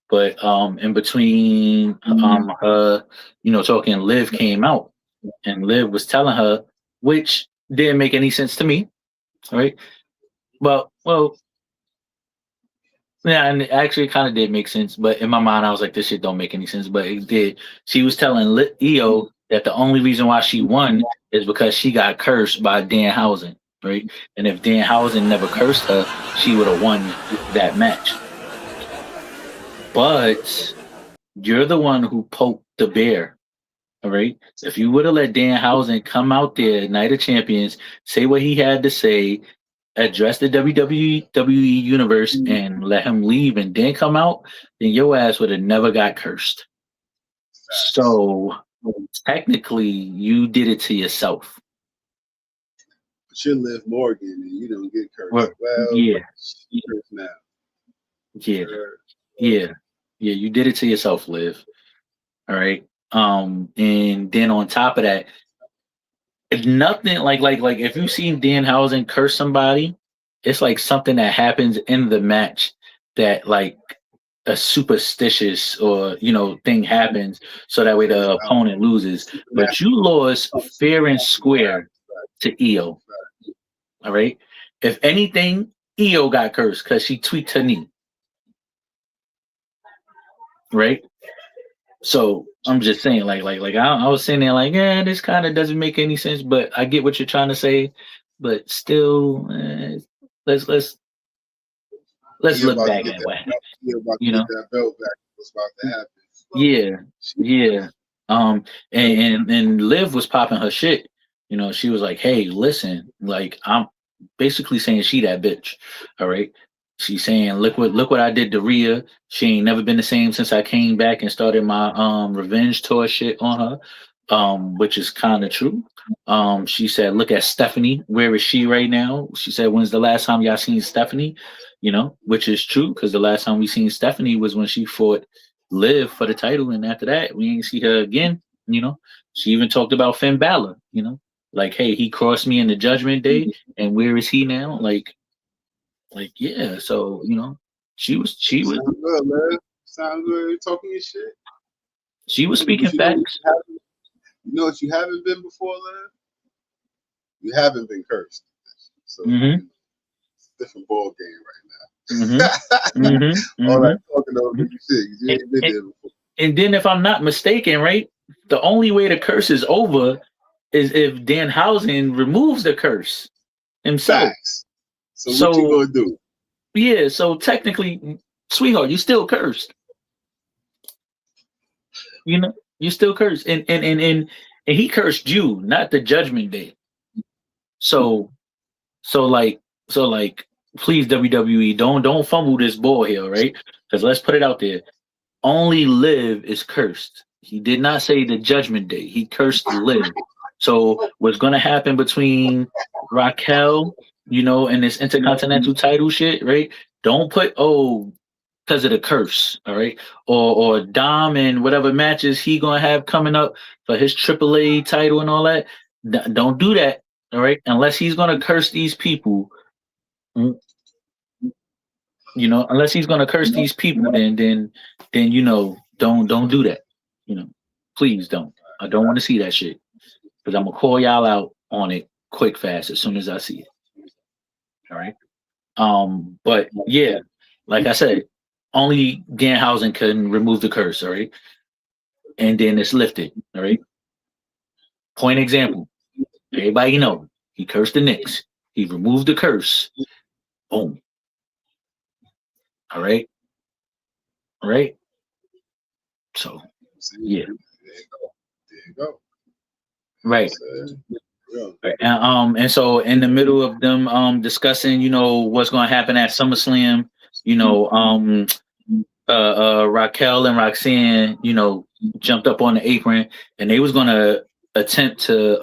But in between her, talking, Liv came out and Liv was telling her, which didn't make any sense to me. All right. Well, yeah, and it actually kind of did make sense, but in my mind, I was like, this shit don't make any sense, but it did. She was telling EO that the only reason why she won is because she got cursed by Danhausen, right? And if Danhausen never cursed her, she would have won that match. But you're the one who poked the bear, all right? If you would have let Danhausen come out there, Night of Champions, say what he had to say, address the WWE universe and let him leave and then come out, then your ass would have never got cursed. So technically, you did it to yourself. But you Liv Morgan and you don't get cursed. Well, yeah. Now. Yeah, you did it to yourself, Liv. All right. And then on top of that, it's nothing like if you've seen Danhausen curse somebody, it's like something that happens in the match that like a superstitious or thing happens so that way the opponent loses. But you lost fair and square to EO. All right. If anything, EO got cursed because she tweaked her knee. Right. So I'm just saying, like I was saying there, like, yeah, this kind of doesn't make any sense, but I get what you're trying to say, but still, let's look back at what happened. That belt back. What's about to happen? Yeah. And Liv was popping her shit. She was like, hey, listen, like I'm basically saying she that bitch. All right. She's saying, look what I did to Rhea. She ain't never been the same since I came back and started my revenge tour shit on her, which is kind of true. She said, look at Stephanie. Where is she right now? She said, when's the last time y'all seen Stephanie? Which is true because the last time we seen Stephanie was when she fought Liv for the title, and after that we ain't see her again. She even talked about Finn Balor. Like, hey, he crossed me in the Judgment Day, and where is he now? Like yeah. So she was Sound good, man. Sound good. Talking your shit. she was speaking But facts. You know what you haven't been before, man? You haven't been cursed. So Mm-hmm. it's a different ball game right now. Mm-hmm. All Mm-hmm. that talking over you shit, 'cause you ain't been there before. And then, if I'm not mistaken, right, the only way the curse is over is if Danhausen removes the curse himself. Facts. So what you gonna do? Yeah, so technically, sweetheart, you still cursed. You still cursed, and he cursed you, not the Judgment Day. So like, please WWE, don't fumble this ball here, right? Because let's put it out there. Only Liv is cursed. He did not say the Judgment Day. He cursed Liv. So what's gonna happen between Raquel, and this Intercontinental title shit, right? Don't put because of the curse, all right? Or Dom and whatever matches he gonna have coming up for his AAA title and all that. Don't do that, all right? Unless he's gonna curse these people, mm, unless he's gonna curse these people, then don't do that. Please don't. I don't want to see that shit because I'm gonna call y'all out on it quick, fast as soon as I see it. All right. But yeah, like I said, only Danhausen can remove the curse. All right, and then it's lifted. All right. Point example. Everybody know he cursed the Knicks. He removed the curse. Boom. All right. All right. So yeah. There you go. Right. Yeah. And so in the middle of them discussing, what's going to happen at SummerSlam, Raquel and Roxanne, jumped up on the apron and they was going to attempt to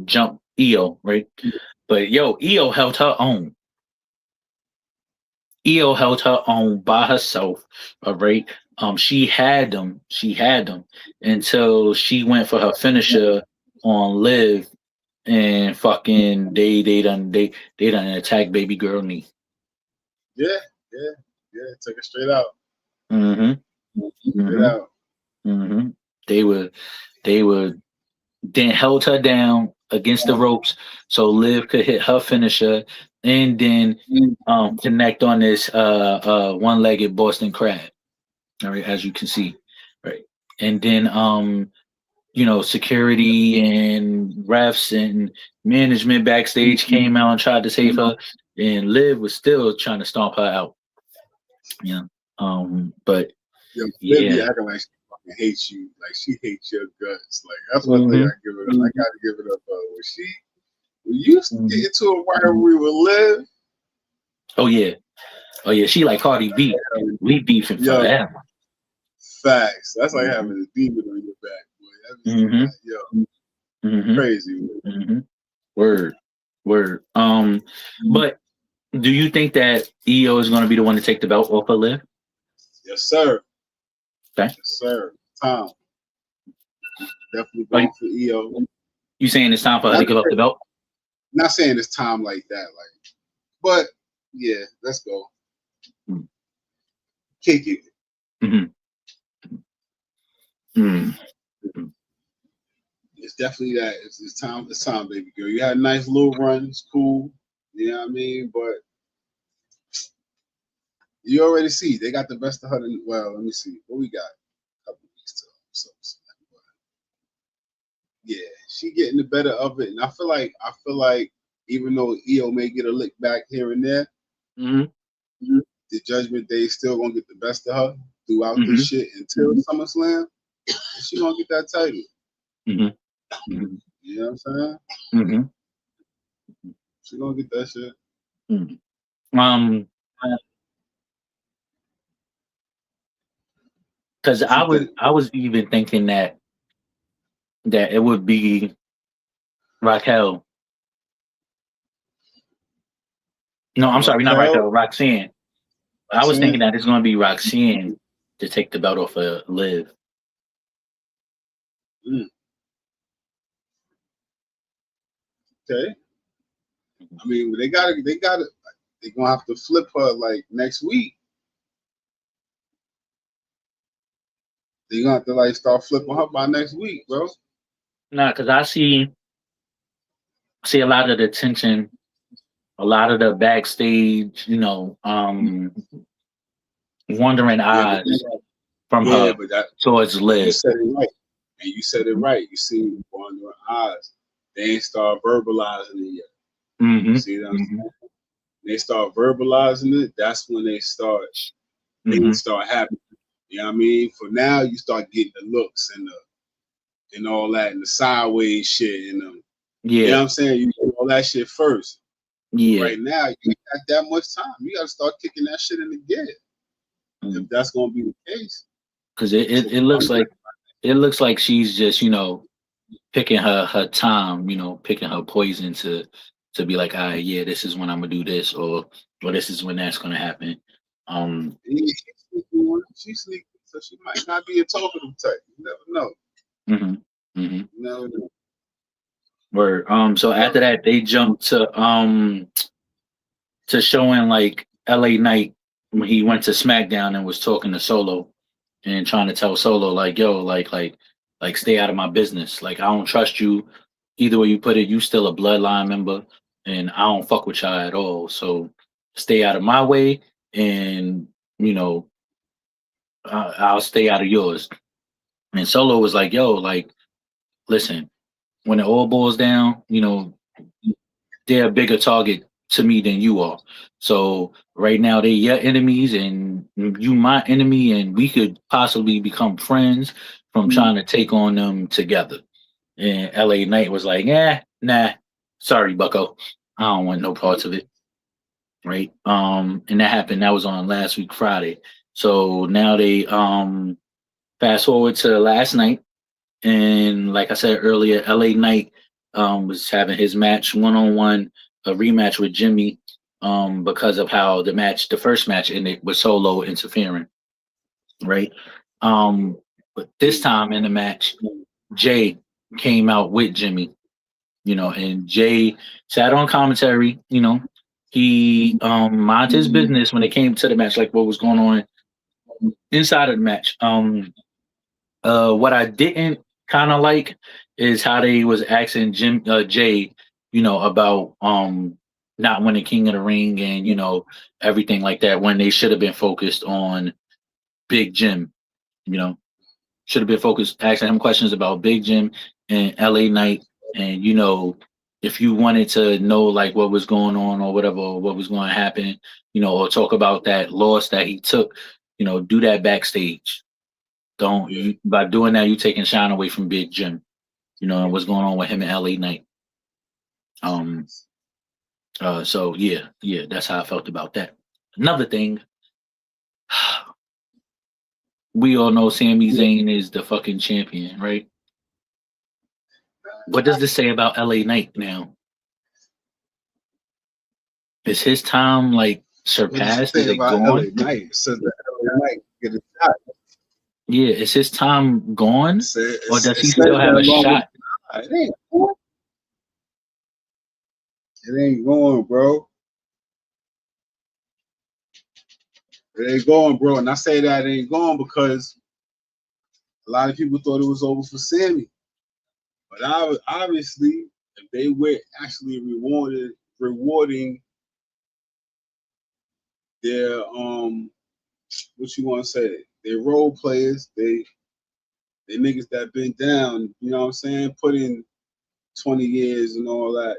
jump Io, right? But Io held her own. Io held her own by herself, all right? She had them until she went for her finisher on Liv, and fucking they done attacked baby girl knee. Yeah. Take it straight out. Mm-hmm. Out. Mm-hmm. They were then held her down against the ropes so Liv could hit her finisher and then connect on this one-legged Boston Crab. All right, as you can see, right, and then security and refs and management backstage came out and tried to save her, and Liv was still trying to stomp her out. But Liv be acting like she fucking hates you, like she hates your guts. Like that's one thing I give it up. I gotta give it up. When you get into a rivalry with Liv. Oh yeah, she like Cardi B. We beefing forever. Facts. That's like having a demon on your back, boy. Crazy. Word. But do you think that Io is going to be the one to take the belt off of Liv? Yes, sir. Okay. Yes, sir. Tom. Definitely going for Io. You saying it's time for her to give up the belt? Not saying it's time like that, but yeah, let's go. Kick it. It's definitely that. It's time. It's time, baby girl. You had a nice little run. It's cool. You know what I mean? But you already see they got the best of her. Well, let me see what we got. A couple weeks till. So, yeah, she getting the better of it, and I feel like even though Io may get a lick back here and there, the Judgment Day is still gonna get the best of her throughout this shit until SummerSlam. And she gonna get that title. You know what I'm saying? She gonna get that shit. Because I was even thinking that it would be Raquel. No, I'm sorry, not Raquel. Roxanne. I was thinking that it's going to be Roxanne to take the belt off of Liv. Okay. I mean, they're gonna have to flip her like next week. They're gonna have to like start flipping her by next week, bro. Nah, because I see a lot of the tension, a lot of the backstage, wondering Yeah, eyes from yeah, her but that towards you Liv. said it right, and you said it right. You see, wandering eyes. They ain't start verbalizing it yet. Mm-hmm. See what I'm saying? They start verbalizing it. That's when they start. Mm-hmm. Things start happening. You know what I mean? For now, you start getting the looks and all that and the sideways shit and Yeah. you know what I'm saying? You do all that shit first. Yeah. Right now, you got that much time. You got to start kicking that shit in the gear. Mm-hmm. If that's gonna be the case. Because it looks like she's just picking her time, picking her poison to be like, all right, yeah, this is when I'm gonna do this, or this is when that's gonna happen. She's sneaky, so she might not be a talkative type. You never know. Mm-hmm. Mm-hmm. You never know. Word. So after that, they jumped to showing like LA Knight when he went to SmackDown and was talking to Solo and trying to tell Solo like, yo, like stay out of my business. Like I don't trust you. Either way you put it, you still a bloodline member, and I don't fuck with y'all at all. So stay out of my way, and I'll stay out of yours. And Solo was like, yo, like, listen, when it all boils down, they're a bigger target to me than you are. So right now they're your enemies and you my enemy, and we could possibly become friends from trying to take on them together. And LA Knight was like, nah, sorry, Bucko. I don't want no parts of it. Right. And that happened. That was on last week, Friday. So now they fast forward to last night. And like I said earlier, LA Knight was having his match one-on-one, a rematch with Jimmy, because of how the first match ended with Solo interfering. Right. But this time in the match, Jay came out with Jimmy, and Jay sat on commentary, he minded his business when it came to the match, like what was going on inside of the match. What I didn't kind of like is how they was asking Jay, about not winning King of the Ring and everything like that when they should have been focused on Big Jim, should have been focused asking him questions about Big Jim and LA Knight, and if you wanted to know like what was going on or whatever, or what was going to happen, or talk about that loss that he took, do that backstage. By doing that, you taking shine away from Big Jim, and what's going on with him and LA Knight. So yeah, that's how I felt about that. Another thing, we all know Sami Zayn is the fucking champion, right? What does this say about LA Knight now? Is his time like surpassed? Is it gone? LA Knight says that LA Knight get a shot. Yeah, is his time gone, or does he still have a shot? It ain't going, bro. It ain't going, bro. And I say that it ain't going because a lot of people thought it was over for Sammy. But obviously, if they were actually rewarding their what you want to say, their role players, they niggas that been down, you know what I'm saying, put in 20 years and all that.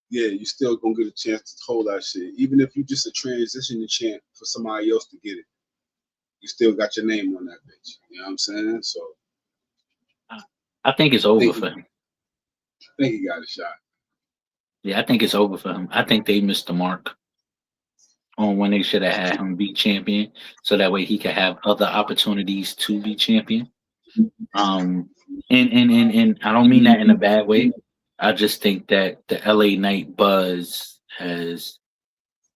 Yeah, you still gonna get a chance to hold that shit. Even if you just a transition champ for somebody else to get it, you still got your name on that bitch. You know what I'm saying? So I think it's over for him. I think he got a shot. Yeah, I think it's over for him. I think they missed the mark on when they should have had him be champion, so that way he could have other opportunities to be champion. And I don't mean that in a bad way. I just think that the LA Knight buzz has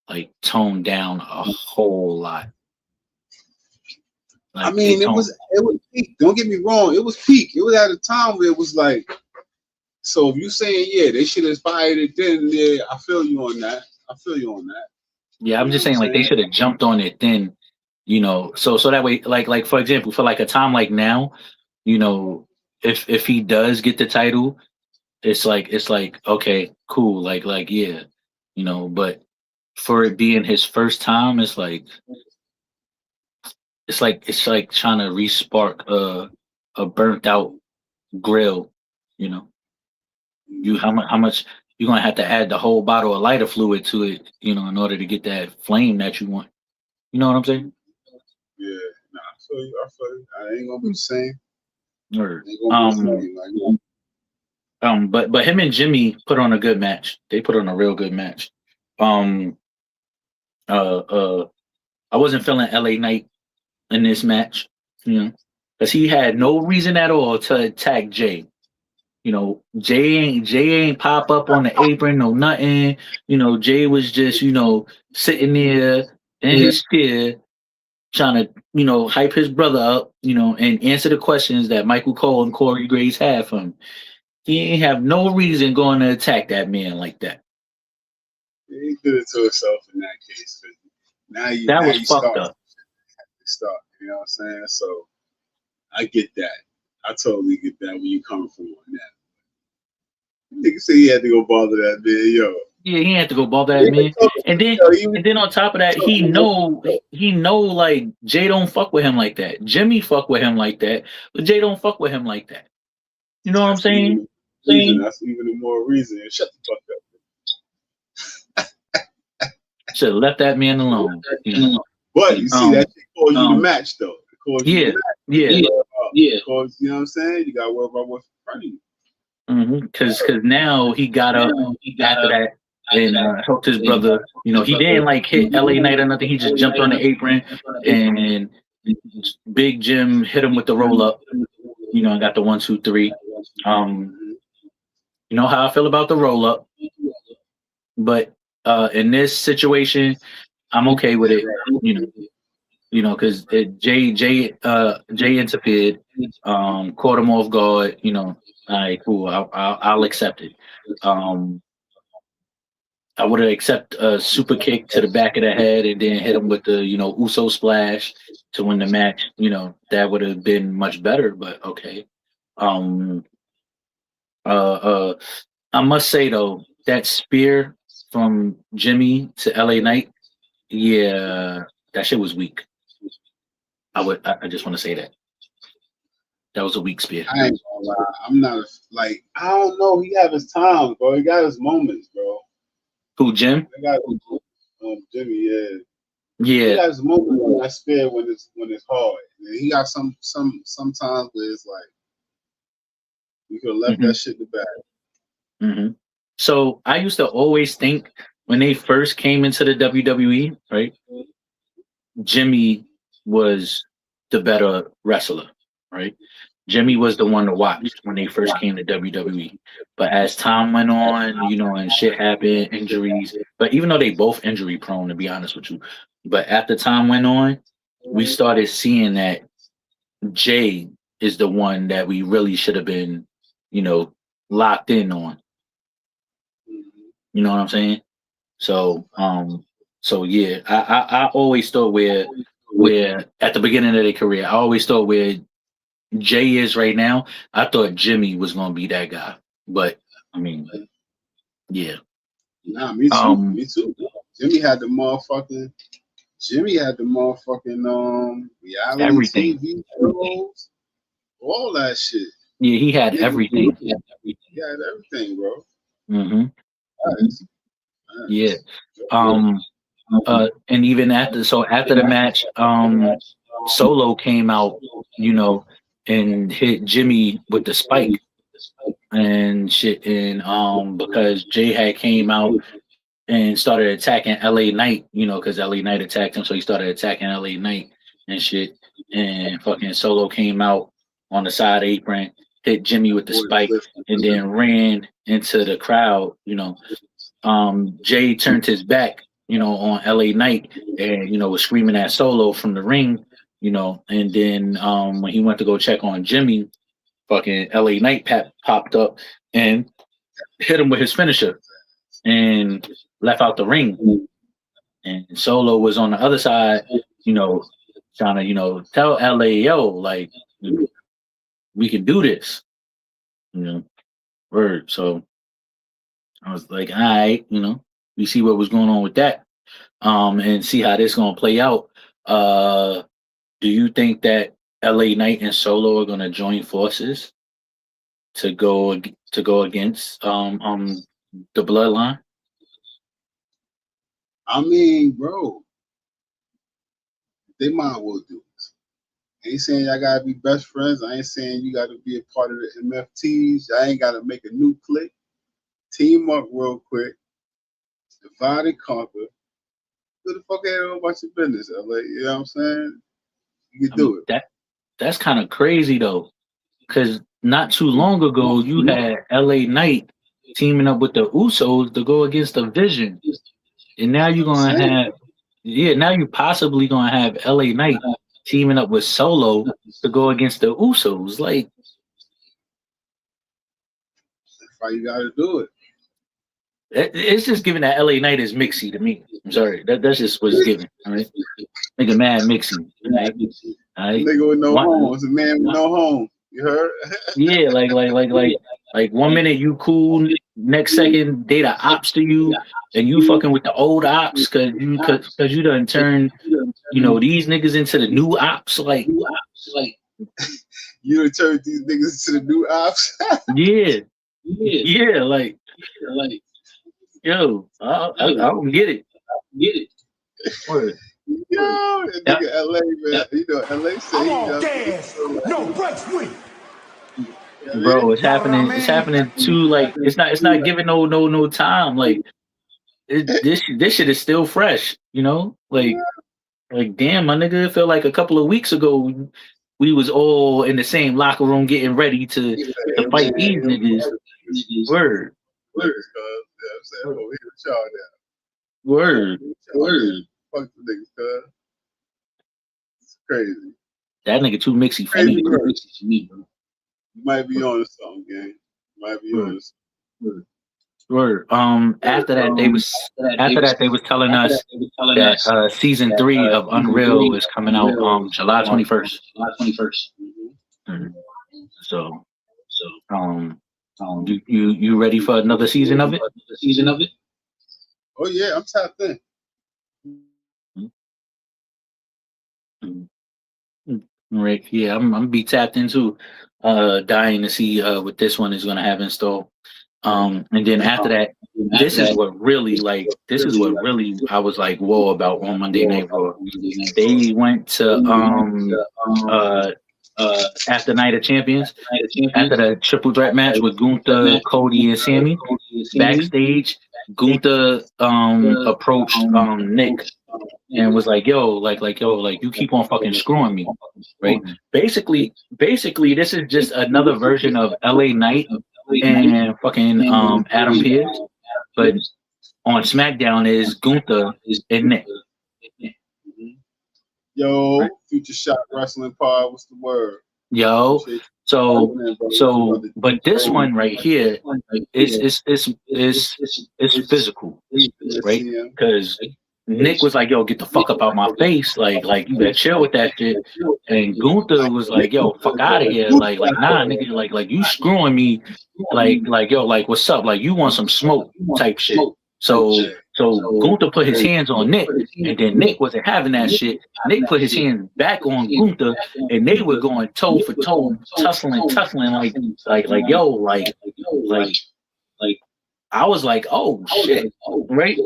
like toned down a whole lot. Like, I mean, it was peak. Don't get me wrong, it was peak. It was at a time where it was like So if you saying they should have inspired it then, yeah, I feel you on that. Yeah, I'm just saying like they should have jumped on it then, so that way like for example, for like a time like now, if he does get the title, it's like okay, cool, like yeah, but for it being his first time, it's like trying to respark a burnt out grill, you know. How much you're gonna have to add the whole bottle of lighter fluid to it, in order to get that flame that you want. You know what I'm saying? Yeah, nah, I feel you. I ain't gonna be the same. Or, Ain't gonna be the same. but him and Jimmy put on a good match. They put on a real good match. Um, I wasn't feeling LA Knight in this match, because he had no reason at all to attack Jay. Jay ain't pop up on the apron, no nothing. Jay was just, sitting there in his chair trying to, hype his brother up, and answer the questions that Michael Cole and Corey Graves had for him. He ain't have no reason going to attack that man like that. He did it to himself in that case. That was fucked up. You know what I'm saying? So I get that. I totally get that when you coming from on that. Nigga say he had to go bother that man, yo. Yeah, he had to go bother that man. And then on top of that, he know like Jay don't fuck with him like that. Jimmy fuck with him like that, but Jay don't fuck with him like that. You know what I'm saying? That's even more reason. Shut the fuck up. Should have left that man alone. But you see that shit caused you the match though. Yeah. Because you know what I'm saying? You gotta worry about what's in front of you. Because now he got up after that and helped his brother. He didn't like hit LA Knight or nothing. He just jumped on the apron and Big Jim hit him with the roll up. And got the 1, 2, 3. You know how I feel about the roll up, but in this situation, I'm okay with it. Because Jay interfered, caught him off guard. All right, cool. I'll accept it. I would have accepted a super kick to the back of the head and then hit him with the Uso splash to win the match. That would have been much better. But okay. I must say though, that spear from Jimmy to LA Knight, yeah, that shit was weak. I just want to say that was a weak spear. I ain't gonna lie. I'm not I don't know. He have his times, bro. He got his moments, bro. Who, Jim? Jimmy, yeah. Yeah. He got his moments on that spear when it's hard. And he got some sometimes where it's like you could have left that shit in the back. So I used to always think when they first came into the WWE, right? Jimmy was the better wrestler, right? Jimmy was the one to watch when they first came to WWE. But as time went on, and shit happened, injuries. But even though they both injury prone, to be honest with you, but after time went on, we started seeing that Jay is the one that we really should have been, locked in on. You know what I'm saying? So, yeah, I always thought where at the beginning of their career, I always thought where Jay is right now, I thought Jimmy was gonna be that guy. But I mean, yeah. Nah, me too. Me too. Jimmy had the motherfucking reality everything. TV shows, all that shit. Yeah, he had everything. He had everything, bro. Nice. Yeah. And even after the match, Solo came out, and hit Jimmy with the spike and shit, and because Jay had came out and started attacking LA Knight, because LA Knight attacked him, so he started attacking LA Knight and shit, and fucking Solo came out on the side apron, hit Jimmy with the spike, and then ran into the crowd. Jay turned his back, on LA Knight, and was screaming at Solo from the ring, and then when he went to go check on Jimmy, fucking LA Knight popped up and hit him with his finisher and left out the ring. And Solo was on the other side, trying to, tell LA, yo, like, we can do this, word. So I was like, all right, we see what was going on with that, and see how this gonna play out. Do you think that LA Knight and Solo are gonna join forces to go against the Bloodline? I mean, bro, they might well do it. I ain't saying y'all gotta be best friends. I ain't saying you gotta be a part of the MFTs. Y'all ain't gotta make a new clique. Team up real quick. Divide and conquer. Who the fuck ain't about your business, LA? You know what I'm saying? You can do it. That's kind of crazy though, because not too long ago you had LA Knight teaming up with the Usos to go against the Vision, and now you're gonna have, now you possibly gonna have LA Knight teaming up with Solo to go against the Usos. Like, that's why you gotta do it. It's just giving that LA Knight is mixy to me. I'm sorry, that's just what's given. All right, nigga, mad mixy. Right? Nigga with no home. It's a man with no home. You heard? Yeah, like 1 minute you cool, next second they the ops to you, and you fucking with the old ops because you done turned these niggas into the new ops. Like you done turned these niggas into the new ops. yeah, like. Yo, I don't get it. Word. Yo, that nigga LA, man. LA say no breaks with. Bro, it's happening. It's happening too. Like, it's not giving no time. Like, this shit is still fresh. Like damn, my nigga. It felt like a couple of weeks ago we was all in the same locker room getting ready to fight these niggas. Word. Word. I'm saying, oh, he was y'all now. Word. Fuck the niggas, cuz. It's crazy. That nigga too mixy for me. Bro. You might be on to something, gang. You might be on to something. Word. After that they was telling us that season 3 of Unreal is coming out July 21st. So you ready for another season of it? Oh yeah, I'm tapped in. Right. Yeah, I'm be tapped into. Dying to see what this one is gonna have in store. And then after that, this is what really I was like, whoa, about on Monday Night Raw. They went to after Night of Champions, after the triple threat match with Gunther, Cody, and Sammy. Backstage, Gunther approached Nick and was like, yo, you keep on fucking screwing me, right? Basically, this is just another version of LA Knight and fucking Adam Pearce, but on SmackDown is Gunther and Nick. Yo, Future Shot Wrestling Pod, what's the word? Yo, but this one right here is physical, right? Because Nick was like, yo, get the fuck up out my face, like you better chill with that shit. And Gunther was like, yo, fuck out of here, like nah, nigga, like you screwing me, like yo, like what's up, like you want some smoke type shit. So Gunther put his hands on Nick, and then Nick wasn't having that shit. Nick put his hands back on Gunther, and they were going toe for toe, tussling, like yo, like I was like, oh shit, right?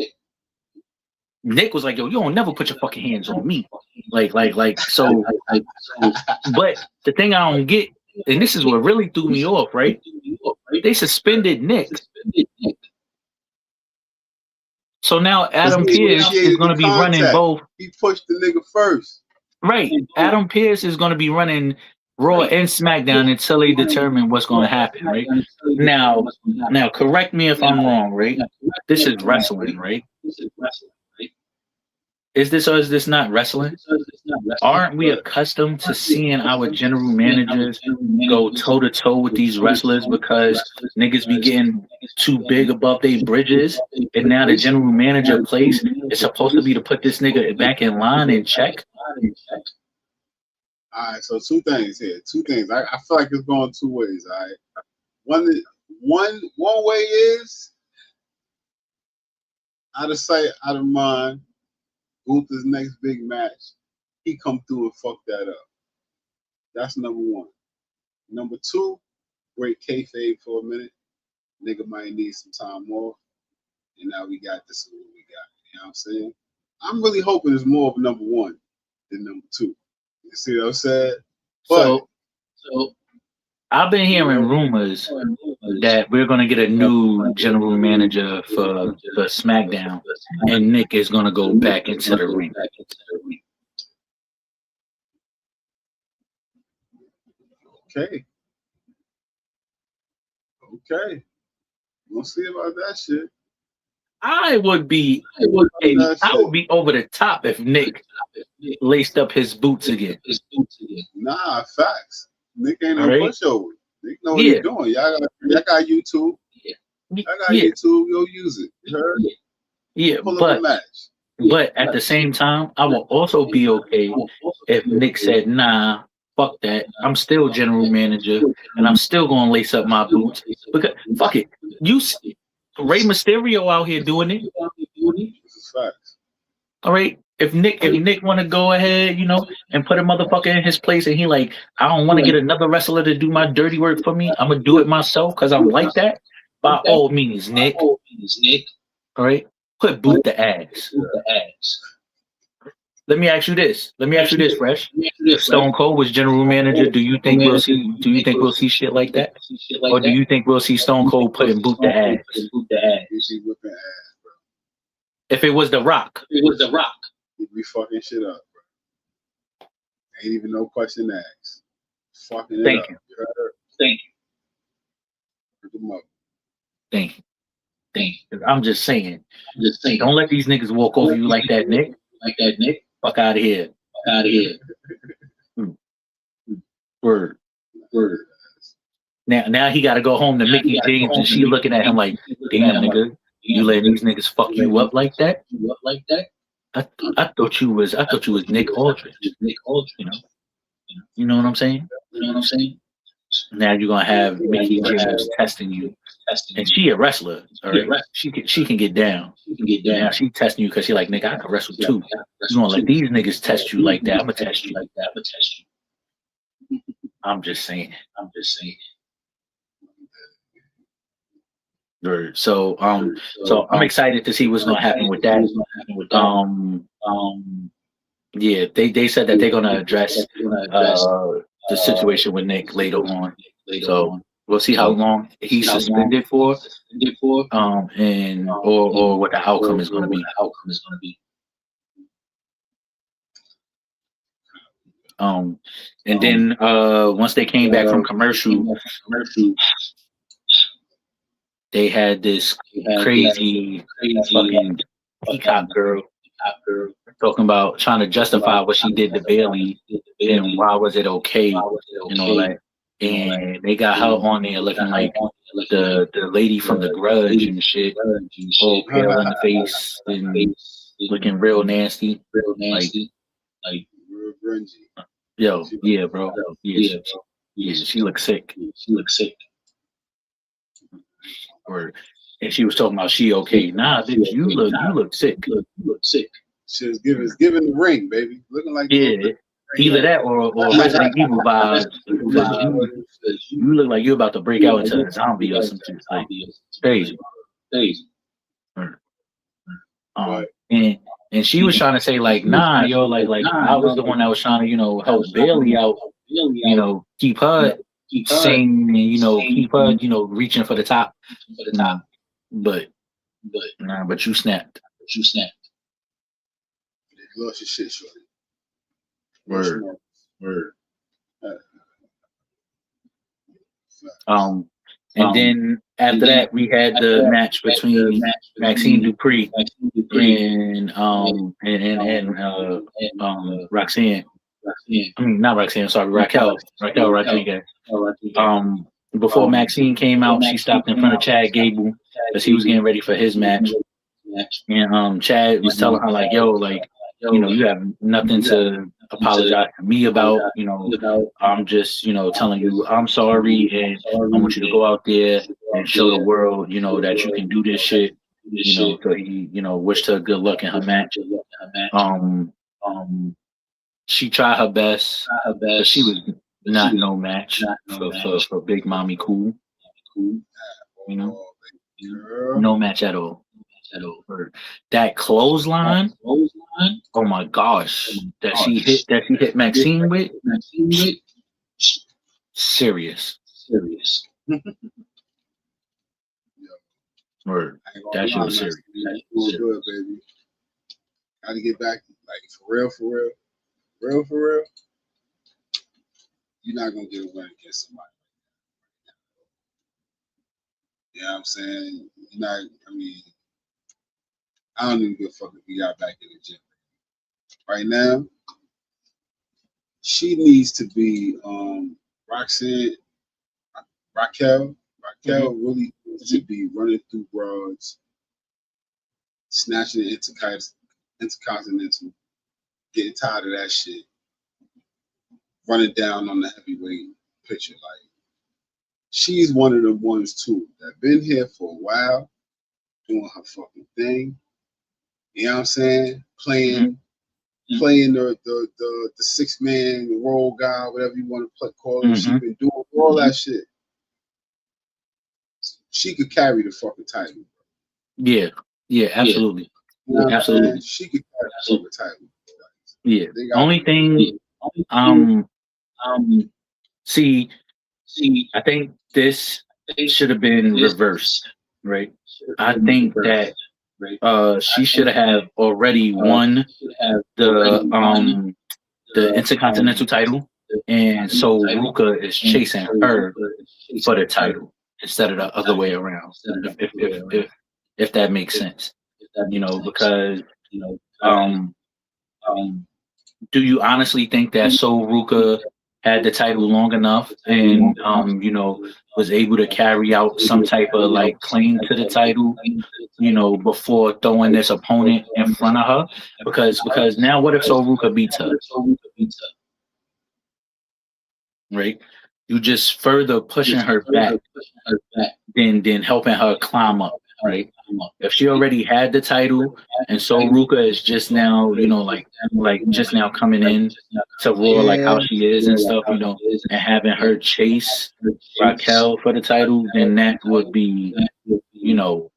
Nick was like, yo, you don't never put your fucking hands on me, so. But the thing I don't get, and this is what really threw me off, right? They suspended Nick. So now Adam Pearce is going to be running both. He pushed the nigga first. Right. Adam Pearce is going to be running Raw and SmackDown until they determine what's going to happen, right? Now, correct me if I'm wrong, right? This is wrestling, right? Is this or is this not wrestling? Aren't we accustomed to seeing our general managers go toe to toe with these wrestlers because niggas be getting too big above their bridges, and now the general manager place is supposed to be to put this nigga back in line and check? All right, so two things here. Two things. I feel like it's going two ways. All right. One way is out of sight, out of mind. Gunther's next big match, he come through and fuck that up. That's number one. Number two, break kayfabe for a minute. Nigga might need some time off, and now we got this. What we got. You know what I'm saying? I'm really hoping it's more of number one than number two. You see what I'm saying? But, so I've been hearing rumors that we're gonna get a new general manager for SmackDown, and Nick is gonna go back into the ring. Okay. We'll see about that shit. I would be over the top if Nick laced up his boots again. Nah, facts. Nick ain't no pushover. Nick know what he's doing. Y'all got YouTube. Y'all got YouTube. Go use it. You heard? Yeah, but at the same time, I will also be okay if Nick said, "Nah, fuck that. I'm still general manager, and I'm still gonna lace up my boots because fuck it. You see Rey Mysterio out here doing it. This is facts. All right. If Nick want to go ahead, and put a motherfucker in his place, and he like, I don't want to get another wrestler to do my dirty work for me. I'm gonna do it myself because I'm like that. By all means, Nick. All right. Put boot the ass. Let me ask you this, Fresh. If Stone Cold was general manager, do you think we'll see shit like that? Or do you think we'll see Stone Cold putting boot the ass? If it was The Rock. He'd be fucking shit up, bro. Ain't even no question asked. Fucking it up. Thank you. I'm just saying. Don't let these niggas walk over you like that, Nick. Fuck out of here. Word. Now he got to go home to Mickey James, and she looking at him like, damn, nigga, you letting these niggas fuck you up like that? I thought you was Nick Aldridge. You know what I'm saying? Now you're gonna have Mickey James testing you, and she a wrestler. All right, she can get down. Now she testing you because she like, nigga, I can wrestle too. You gonna let these niggas test you like that? I'm gonna test you. I'm just saying. Word. So I'm excited to see what's gonna happen with that. Yeah, they said that they're gonna address the situation with Nick later on. So we'll see how long he's suspended for, and or what the outcome is gonna be. And then once they came back from commercial, they had this crazy fucking peacock girl talking about trying to justify what she did to Bailey and why was it okay, like, and they got her on there looking like the lady from The Grudge and shit, all pale in the face and looking real nasty, like real grungy. Yo, yeah, bro, yeah, she looks sick. And she was talking about she okay. Nah, bitch, you look sick. She was giving the ring, baby. Looking like either that or Resident Evil vibes. You look like you're about to break out into a zombie or something. Like, crazy. And she was trying to say like, nah, yo, like I was the one that was trying to, help Bailey out, keep her sane and keep her, reaching for the top. But you snapped. You lost your shit, shorty. Word. And then after that, we had the match between Maxine Dupree and Roxanne. I mean, not Roxanne. Sorry, Raquel Rodriguez. Before Maxine came out, she stopped in front of Chad Gable because he was getting ready for his match. And Chad was telling her like, "Yo, like, you know, you have nothing to apologize to me about. You know, I'm just, you know, telling you I'm sorry, and I want you to go out there and show the world, you know, that you can do this shit." You know, so he, you know, wished her good luck in her match. She tried her best, but she was not no match for Big Mommy Cool. You know, no match at all. That clothesline, oh my gosh, that she hit Maxine with, serious. Word. That shit was serious. Good, baby. Gotta get back, like, for real. You're not gonna get a win against somebody. You know what I'm saying? You're not. I mean, I don't even give a fuck if we got back in the gym. Right now, she needs to be Raquel really needs to be running through broads, snatching the intercontinental, getting tired of that shit, running down on the heavyweight picture. Like, she's one of the ones too that been here for a while, doing her fucking thing. You know what I'm saying? Playing the 6-man, the role guy, whatever you want to call it. She's been doing all that shit. She could carry the fucking title. Yeah, absolutely. You know Absolutely. She could carry the fucking title. Yeah. Only thing, see, I think this should have been reversed, right? I think that she should have already won the Intercontinental title, and so Ruka is chasing her for the title instead of the other way around. If that makes sense, you know, because do you honestly think that So Ruka had the title long enough and you know, was able to carry out some type of like claim to the title, you know, before throwing this opponent in front of her? Because now what if So Ruka beats her? Right? You just further pushing her back than helping her climb up, right? If she already had the title and So Ruka is just now, you know, like just now coming in to Raw like how she is and stuff, you know, and having her chase Raquel for the title, then that would be, you know,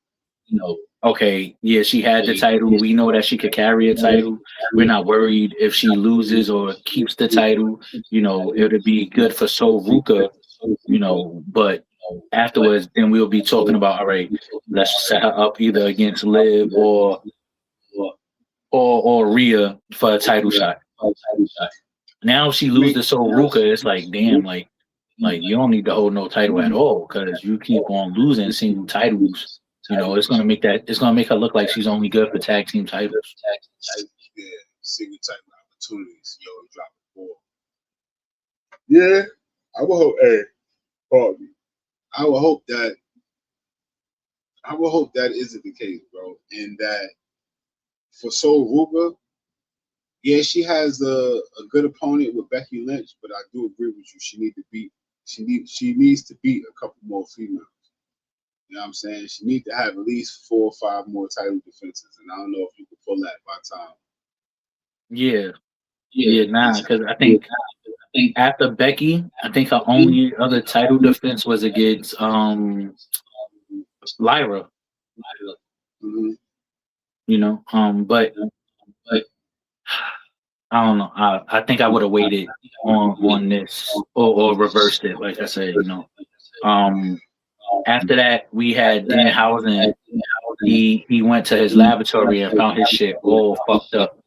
okay, yeah, she had the title. We know that she could carry a title. We're not worried if she loses or keeps the title. You know, it would be good for So Ruka, you know, but afterwards, then we'll be talking about, all right, let's set her up either against Liv or Rhea for a title shot. Now if she loses to So Ruka, it's like, damn, like you don't need to hold no title at all because you keep on losing single titles. You know, it's gonna make her look like she's only good for tag team titles. Yeah, single title opportunities. Yo, drop the ball. Yeah, I will hope. Hey, pardon me. I will hope that isn't the case, bro, and that for So Ruka, yeah, she has a good opponent with Becky Lynch, but I do agree with you. She needs to beat a couple more females. You know what I'm saying? She needs to have at least 4 or 5 more title defenses, and I don't know if you can pull that by time. Yeah, because I think after Becky, I think her only other title defense was against Lyra. Mm-hmm. You know, but I don't know. I think I would have waited on this or reversed it, like I said. You know, after that we had Danhausen. He went to his laboratory and found his shit all fucked up.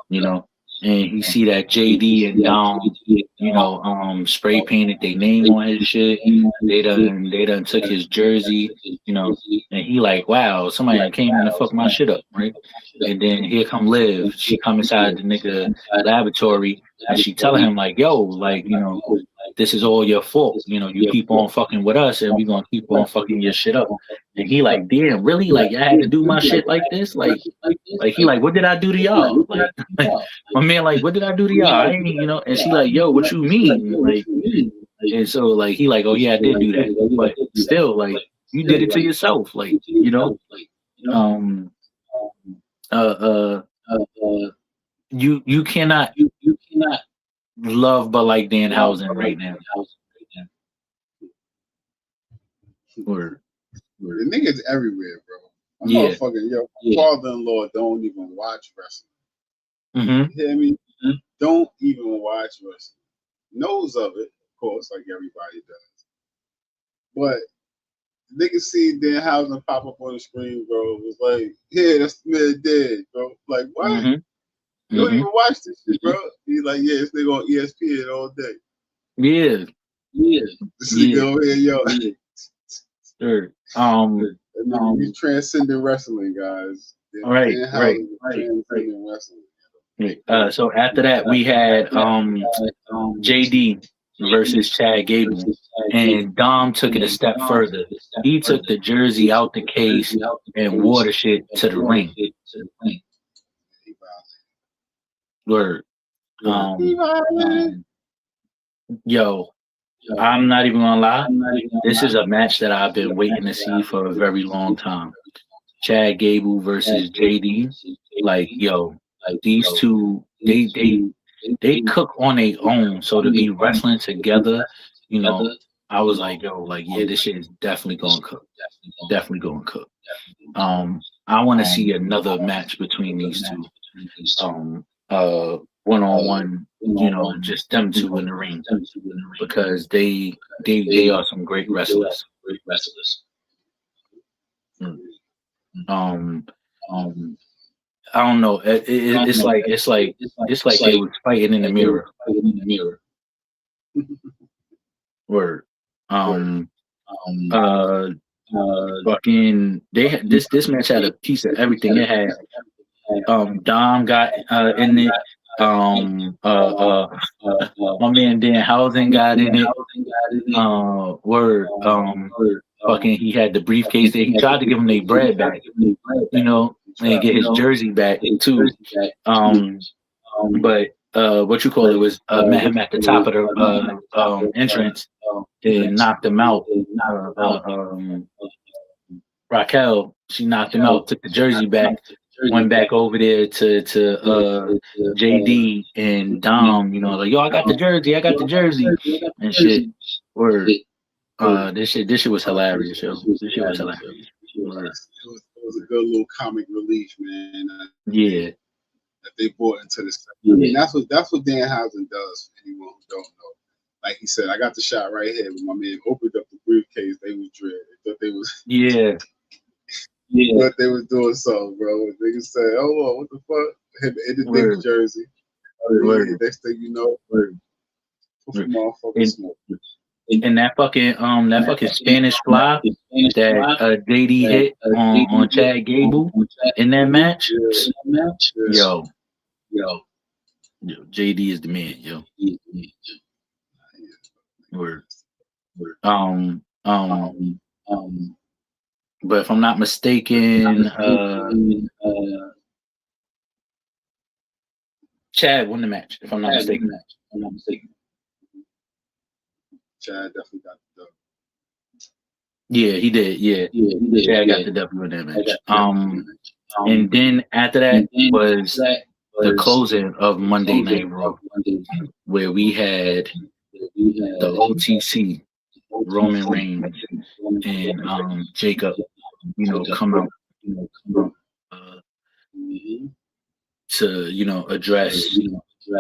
You know, and he see that JD and Dom, spray painted their name on his shit. They done took his jersey, and he like, wow, somebody done came in and fucked my shit up, right? And then here come Liv. She come inside the nigga laboratory and she telling him like, yo, like, this is all your fault. You keep on fucking with us and we gonna keep on fucking your shit up. And he like, damn, really? Like, I had to do my shit like this? Like he like, what did I do to y'all? Like my man, like, what did I do to y'all? I ain't, and she like, yo, what you mean? Like, and so like, he like, oh yeah, I did do that. But still, like, you did it to yourself. Like, you cannot love but like Danhausen right now. Word. The niggas everywhere, bro. Yeah. Father-in-law don't even watch wrestling. Mm-hmm. You hear me? Mm-hmm. Don't even watch wrestling. Knows of it, of course, like everybody does. But niggas see Danhausen pop up on the screen, bro. It was like, yeah, that's the man dead, bro. Like, what? Mm-hmm. You don't even watch this shit, bro. He's like, yeah, this nigga on ESPN all day. Yeah. This nigga over here, yo. Sure. We transcended wrestling, guys. Right. So after that, we had JD versus Chad Gable, and Dom took it a step further. He took the jersey out the case and wore the shit to the ring. Word. Yo, I'm not even gonna lie. This is a match that I've been waiting to see for a very long time. Chad Gable versus JD. Like, yo, like these two, they cook on their own. So to be wrestling together, I was like, yo, like, yeah, this shit is definitely gonna cook. Definitely gonna cook. I want to see another match between these two. One-on-one, just them two in the ring, because they are some great wrestlers. I don't know. It's like they were fighting in the mirror. Word. Fucking. This match had a piece of everything. It had. Dom got in it. My man Danhausen got in it. Word. Fucking, he had the briefcase there. He tried to give him their bread back, and get his jersey back too. But what you call it was met him at the top of the entrance and knocked him out. Raquel, she knocked him out, took the jersey back, went back over there to JD and Dom, like, yo, I got the jersey and shit. Word. This shit was hilarious, yo. This shit was hilarious. It was a good little comic relief, man. Yeah. That they brought into the stuff. I mean, that's what Danhausen does for anyone who don't know. Like he said, I got the shot right here, but my man opened up the briefcase. They was dread. They thought they was Thought they was doing something, bro. Niggas said, "Oh, what the fuck?" In the nigga jersey. Next thing you know, and that fucking Spanish fly that JD hit on Chad Gable in that match. Yo, JD is the man, yo. Word. But if I'm not mistaken, Chad won the match. If I'm not mistaken. Chad definitely got the dub. Yeah, he did. Yeah, Chad got the W in that match. And then after that was the closing of Monday Night Raw, where we had the OTC, Roman Reigns and Jacob, come out to address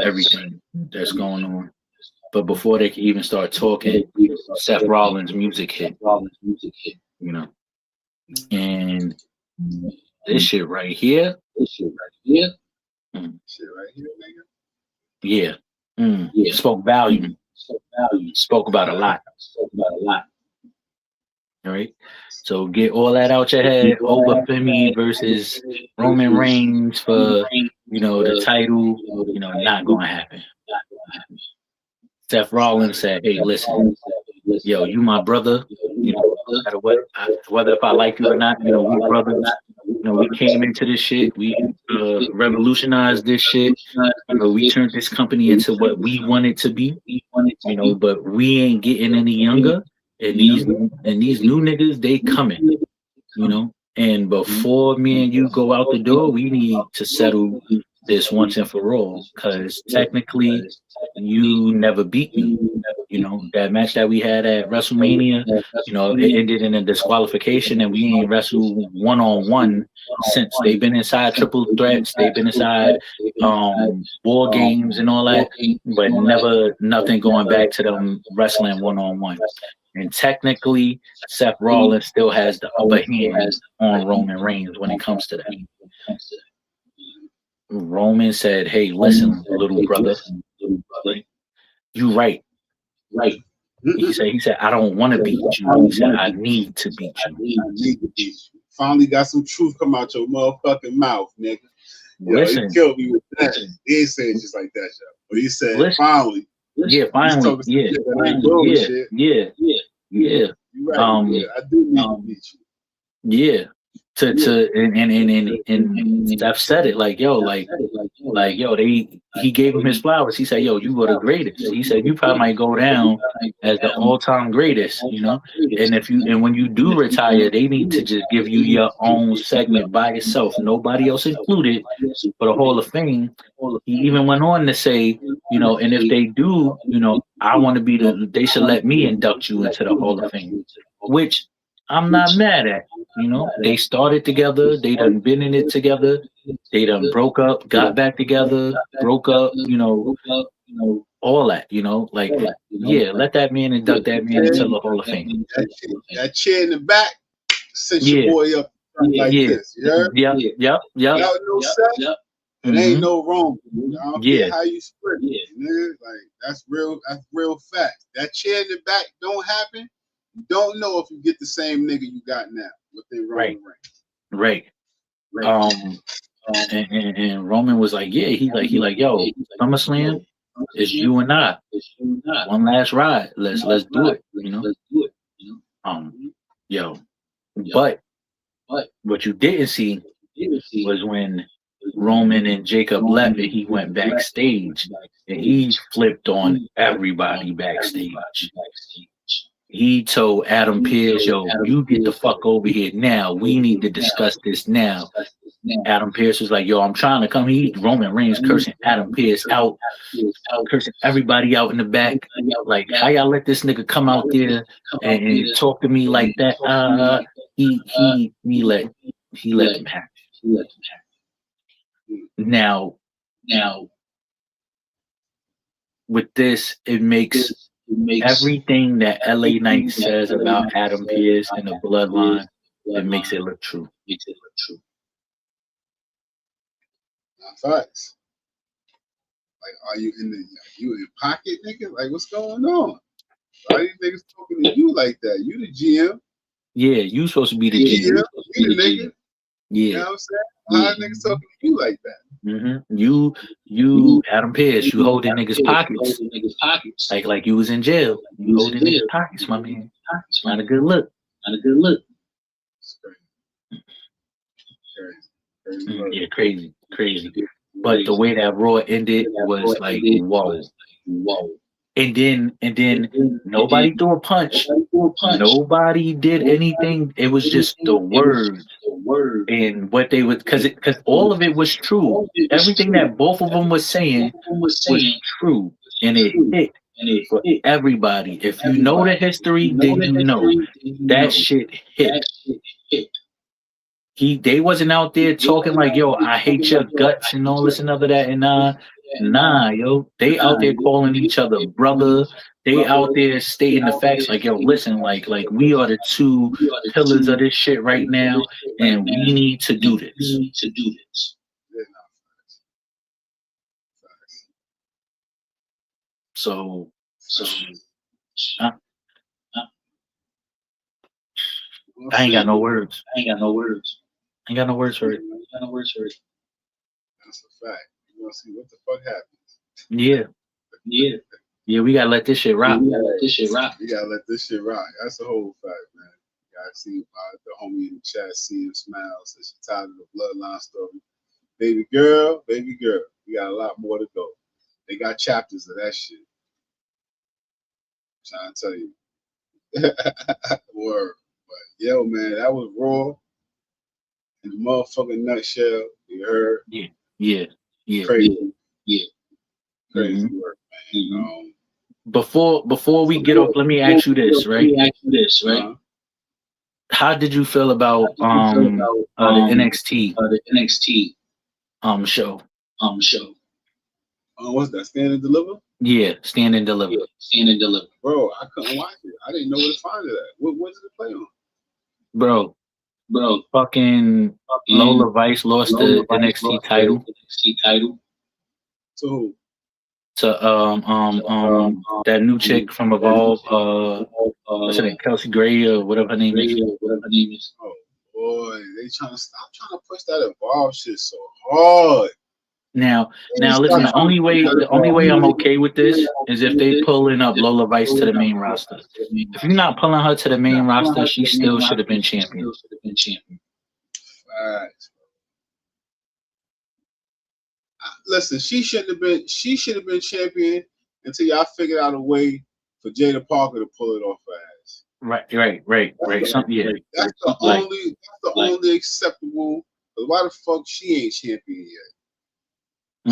everything that's going on. But before they could even start talking, Seth Rollins' music hit, and this shit right here. Shit right here, nigga. Yeah. Spoke volume. Spoke about a lot. All right. So get all that out your head. Oba Femi versus Roman Reigns for, the title, not gonna happen. Seth Rollins said, "Hey, listen, yo, you my brother. No matter what, whether if I like you or not, we brothers. We came into this shit. We revolutionized this shit. We turned this company into what we want it to be. But we ain't getting any younger. And these new niggas, they coming. And before me and you go out the door, we need to settle this once and for all. Because technically, you never beat me. That match that we had at WrestleMania, it ended in a disqualification, and we ain't wrestled one-on-one since. They've been inside triple threats, they've been inside war games and all that, but never nothing going back to them wrestling one-on-one. And technically, Seth Rollins still has the upper hand on Roman Reigns when it comes to that. Roman said, "Hey, listen, little brother, you right. He said, I don't want to beat you. He said, I need to beat you. Finally got some truth come out your motherfucking mouth, nigga. Listen, he killed me with that. He ain't saying just like that, yo. But he said, finally. Yeah, finally. Yeah. Yeah. You're right. I do need to beat you. Yeah. And I've said it like, yo, he gave him his flowers. He said, yo, you were the greatest. He said, you probably might go down as the all-time greatest, and when you do retire, they need to just give you your own segment by yourself, nobody else included, for the Hall of Fame. He even went on to say, and if they do, I want to be they should let me induct you into the Hall of Fame, which I'm not mad at. They started together. They done been in it together. They done broke up, got back together, broke up, all that, let that man induct that man into the Hall of Fame. That chair in the back, set your boy up like this. You heard? Yep. Without no set, it ain't no wrong. I don't care how you split it, nigga. Like, that's real fact. That chair in the back don't happen. You don't know if you get the same nigga you got now within Roman Reigns. Right. And Roman was like, yeah, he like, yo, SummerSlam is you and I. One last ride. Let's do it. Yo. But what you didn't see was when Roman and Jacob left and he went backstage and he flipped on everybody backstage. He told Adam Pearce, yo, you get the fuck over here now. We need to discuss this now. Adam Pearce was like, yo, I'm trying to come. Roman Reigns cursing Adam Pearce out, cursing everybody out in the back. Like, how y'all let this nigga come out there and talk to me like that? He let him have it. Now, with this, it makes everything that LA Knight says about Adam Pearce and the bloodline, it makes it look true. Facts. Like, are you in pocket, nigga? Like, what's going on? Why are these niggas talking to you like that? You the GM. Yeah, you supposed to be the GM. You the nigga. Yeah. You know what I'm saying? Why are niggas talking to you like that? Mm-hmm. You, Adam Pearce, you holding niggas' pockets. Like you was in jail. You holding niggas' pockets, my man. It's not a good look. Crazy. But the way that Raw ended was like, whoa. And then nobody threw a punch. Nobody did anything. It was just the words and what they would, because all of it was true. Everything that both of them was saying was true, and it hit for everybody. If you know the history, then you know that shit hit. They wasn't out there talking like, yo, I hate your guts and all this and other that, and nah, yo, they out there calling each other brother. They out there stating the facts like, yo, listen, like we are the two pillars of this shit right now, and we need to do this. So I, I ain't got no words. I ain't got no words. I ain't got no words for it. That's a fact. You want to see what the fuck happens? Yeah. We gotta let this shit rock. We gotta let this shit rock. That's the whole fact, man. You gotta see the homie in the chat, see him smile, so she tired of the bloodline story. Baby girl, we got a lot more to go. They got chapters of that shit. I'm trying to tell you. Word. But yo, man, that was Raw in the motherfucking nutshell. You heard? Yeah. Crazy. Crazy Mm-hmm. work, man. Before we get off, let me ask you this, right? How did you feel about the NXT show? What's that? Stand and Deliver? Yeah, Stand and Deliver. Bro, I couldn't watch it. I didn't know where to find it at. What did it play on? Bro, fucking Lola Vice lost the NXT title. To who? To that new chick from Evolve, what's her name, Kelsey Gray or whatever her name is. Oh boy, they trying to stop trying to push that Evolve shit so hard. Now listen, the only way I'm okay with this is if they pulling up Lola Vice to the main roster. If you're not pulling her to the main roster, she still should have been champion. Facts. Listen, she should have been champion until y'all figured out a way for Jada Parker to pull it off her ass. Right. That's the only acceptable. But why the fuck she ain't champion yet?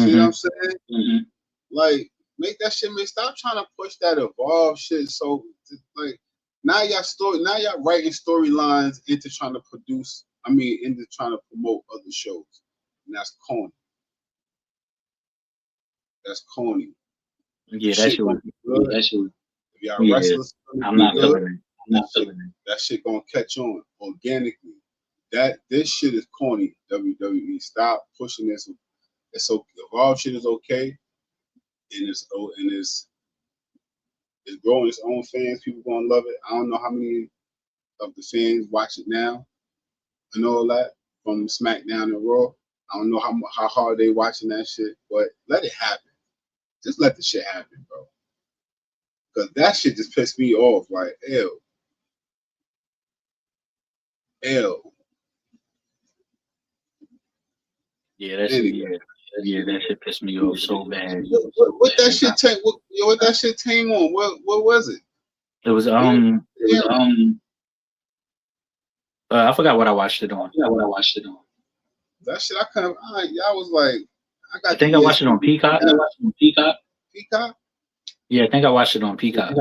See what I'm saying? Mm-hmm. Like, make that shit. Stop trying to push that Evolve shit. So, like, now y'all writing storylines into trying to into trying to promote other shows, and that's corny. Yeah, that shit was good. If y'all wrestlers, I'm not feeling it. That shit gonna catch on organically. This shit is corny. WWE, stop pushing this. It's so Evolve shit is okay, and it's growing its own fans. People gonna love it. I don't know how many of the fans watch it now and all that from SmackDown and Raw. I don't know how hard they watching that shit, but let it happen. Just let the shit happen, bro. Because that shit just pissed me off. Like, ew. Yeah, that shit pissed me off so bad. What that shit take? What that shit came on? What was it? It was I forgot what I watched it on. That shit I was like, I think I watched it on Peacock. Peacock? Yeah, I think I watched it on Peacock. I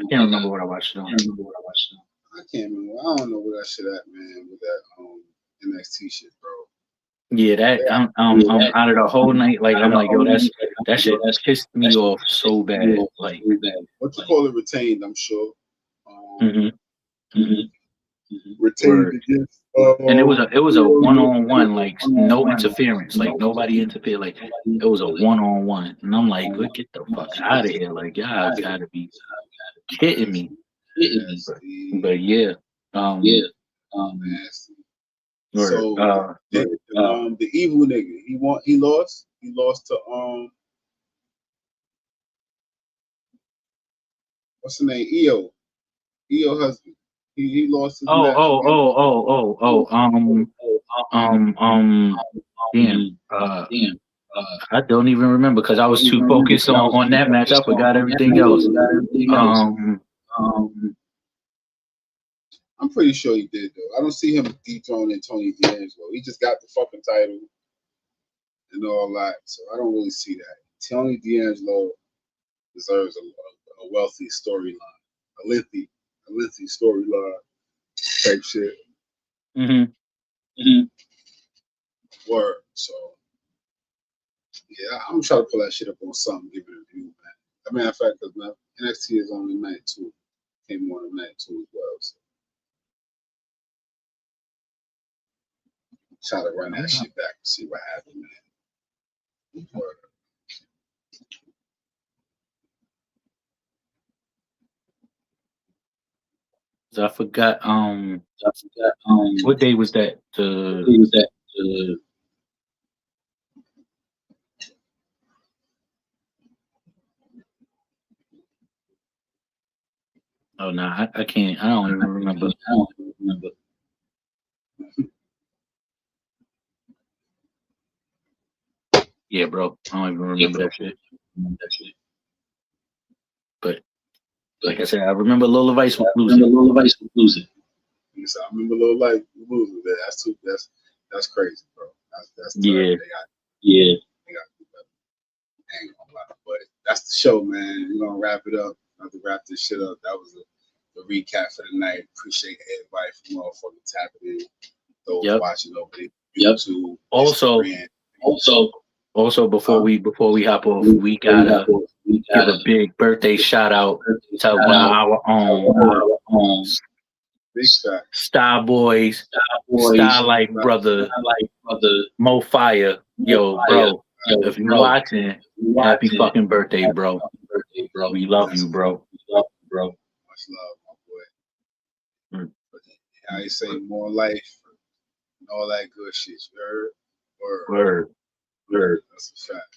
can't remember what I watched it on. I can't remember. I don't know where that shit at, man. With that NXT shit, bro. Yeah, I'm out of the whole night. Like I'm like, yo, that shit pissed me off so bad. Like, what you call it? Retained, I'm sure. Retained against. And it was a 1-on-1, like no interference, like nobody interfered. Like it was a 1-on-1, and I'm like, look, get the fuck out of here! Like y'all gotta be kidding me. But yeah, nasty. So the evil nigga, he lost to what's the name? EO husband. He lost his match. Damn. I don't even remember because I was too focused on that match. I forgot everything else. I'm pretty sure he did though. I don't see him dethroning Tony D'Angelo. He just got the fucking title and all that, so I don't really see that. Tony D'Angelo deserves a wealthy storyline, a lengthy storyline type shit. Word. So yeah, I'm gonna try to pull that shit up on something, give it a view, man. As a matter of fact, because NXT is on the night too. Came on the night too as well. So try to run that shit back and see what happened, man. Word. I forgot. What day was that? Oh no, I can't. I don't even remember. Yeah, bro. I don't even remember that shit. But like I said, I remember Lola Vice was losing. So I remember Lil Light losing. That's crazy, bro. That's yeah. They got to do better. I ain't gonna lie. But that's the show, man. We're gonna wrap it up. I'm to wrap this shit up. That was the recap for the night. Appreciate everybody for motherfucking tapping in. Those watching over YouTube. Also, before we hop off, we gotta give a big birthday shout out to one of our own Star Boys, Starlight brother, Mo Fire. Yo, bro, if you're watching, happy fucking birthday, bro. We love you, bro. Much love, my boy. I say more life and all that good shit. You heard? Word. That's a fact.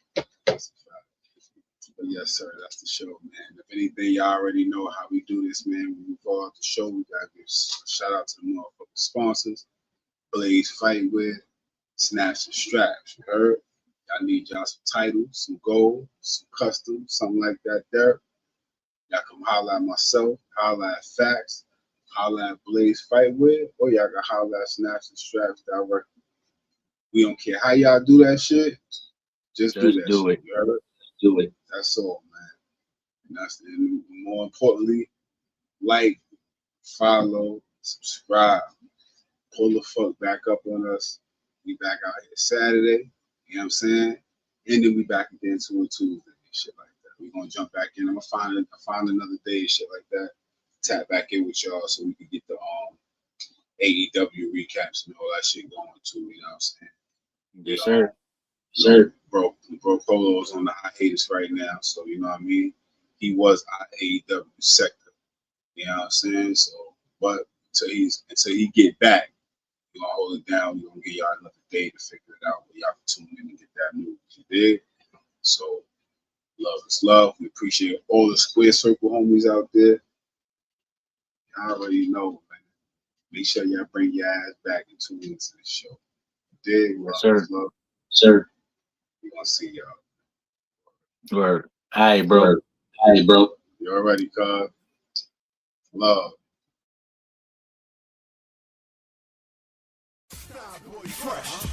But yes, sir, that's the show, man. If anything, y'all already know how we do this, man. When we go out the show, we gotta give a shout out to the motherfucking sponsors. Boyz Fight With, Snaps and Straps. You heard? Y'all need y'all some titles, some gold, some custom, something like that there. Y'all come holler at myself, holler at Facts, holler at Boyz Fight With, or y'all can holler at Snaps and Straps directly. We don't care how y'all do that shit. Just do that shit. You heard? Do it. That's all, man. And more importantly, like, follow, subscribe, pull the fuck back up on us. We back out here Saturday. You know what I'm saying? And then we back again to a Tuesday and shit like that. We're gonna jump back in. I'm gonna find another day and shit like that. Tap back in with y'all so we can get the AEW recaps and all that shit going too. You know what I'm saying? Yes, sir. Bro Polo's on the hiatus right now, so you know what I mean. He was our AEW sector. You know what I'm saying? So, but until he get back, we're gonna hold it down. We're gonna give y'all another day to figure it out. Y'all can tune in and get that news. You did? So, love is love. We appreciate all the Square Circle homies out there. Y'all already know, man. Make sure y'all bring your ass back and tune into the show. You did? Yes, sir. Love. Sir. We're gonna see y'all. Word. All right, bro. You already, cuz? Love.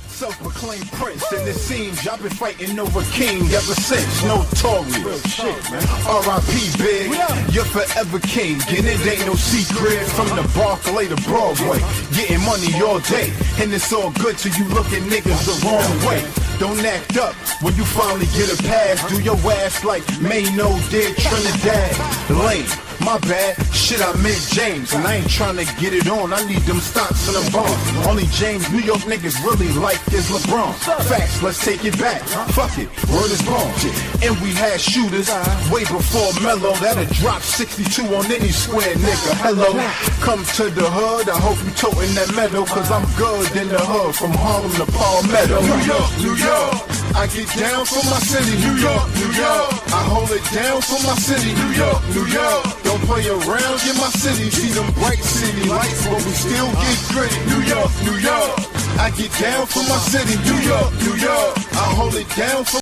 Self-proclaimed prince, and it seems y'all been fighting over king ever since. Notorious. Real shit, man. R.I.P. Big, you're forever king, and it ain't no secret. From the Barclay to Broadway, getting money all day, and it's all good till you look at niggas the wrong way. Don't act up when you finally get a pass. Do your ass like Mayno did Trinidad. Lame, my bad. Shit, I meant James, and I ain't trying to get it on. I need them stocks and them bonds. Only James New York niggas really like is LeBron. Facts, let's take it back. Fuck it, word is born. And we had shooters way before Mello that'll drop 62 on any square nigga. Hello, come to the hood. I hope you toting that metal, cause I'm good in the hood from Harlem to Palmetto. New York. I get down for my city, New York. I hold it down for my city, New York. Don't play around in my city. See them bright city lights, but we still get gritty, New York. I get down for my city, New York. I hold it down for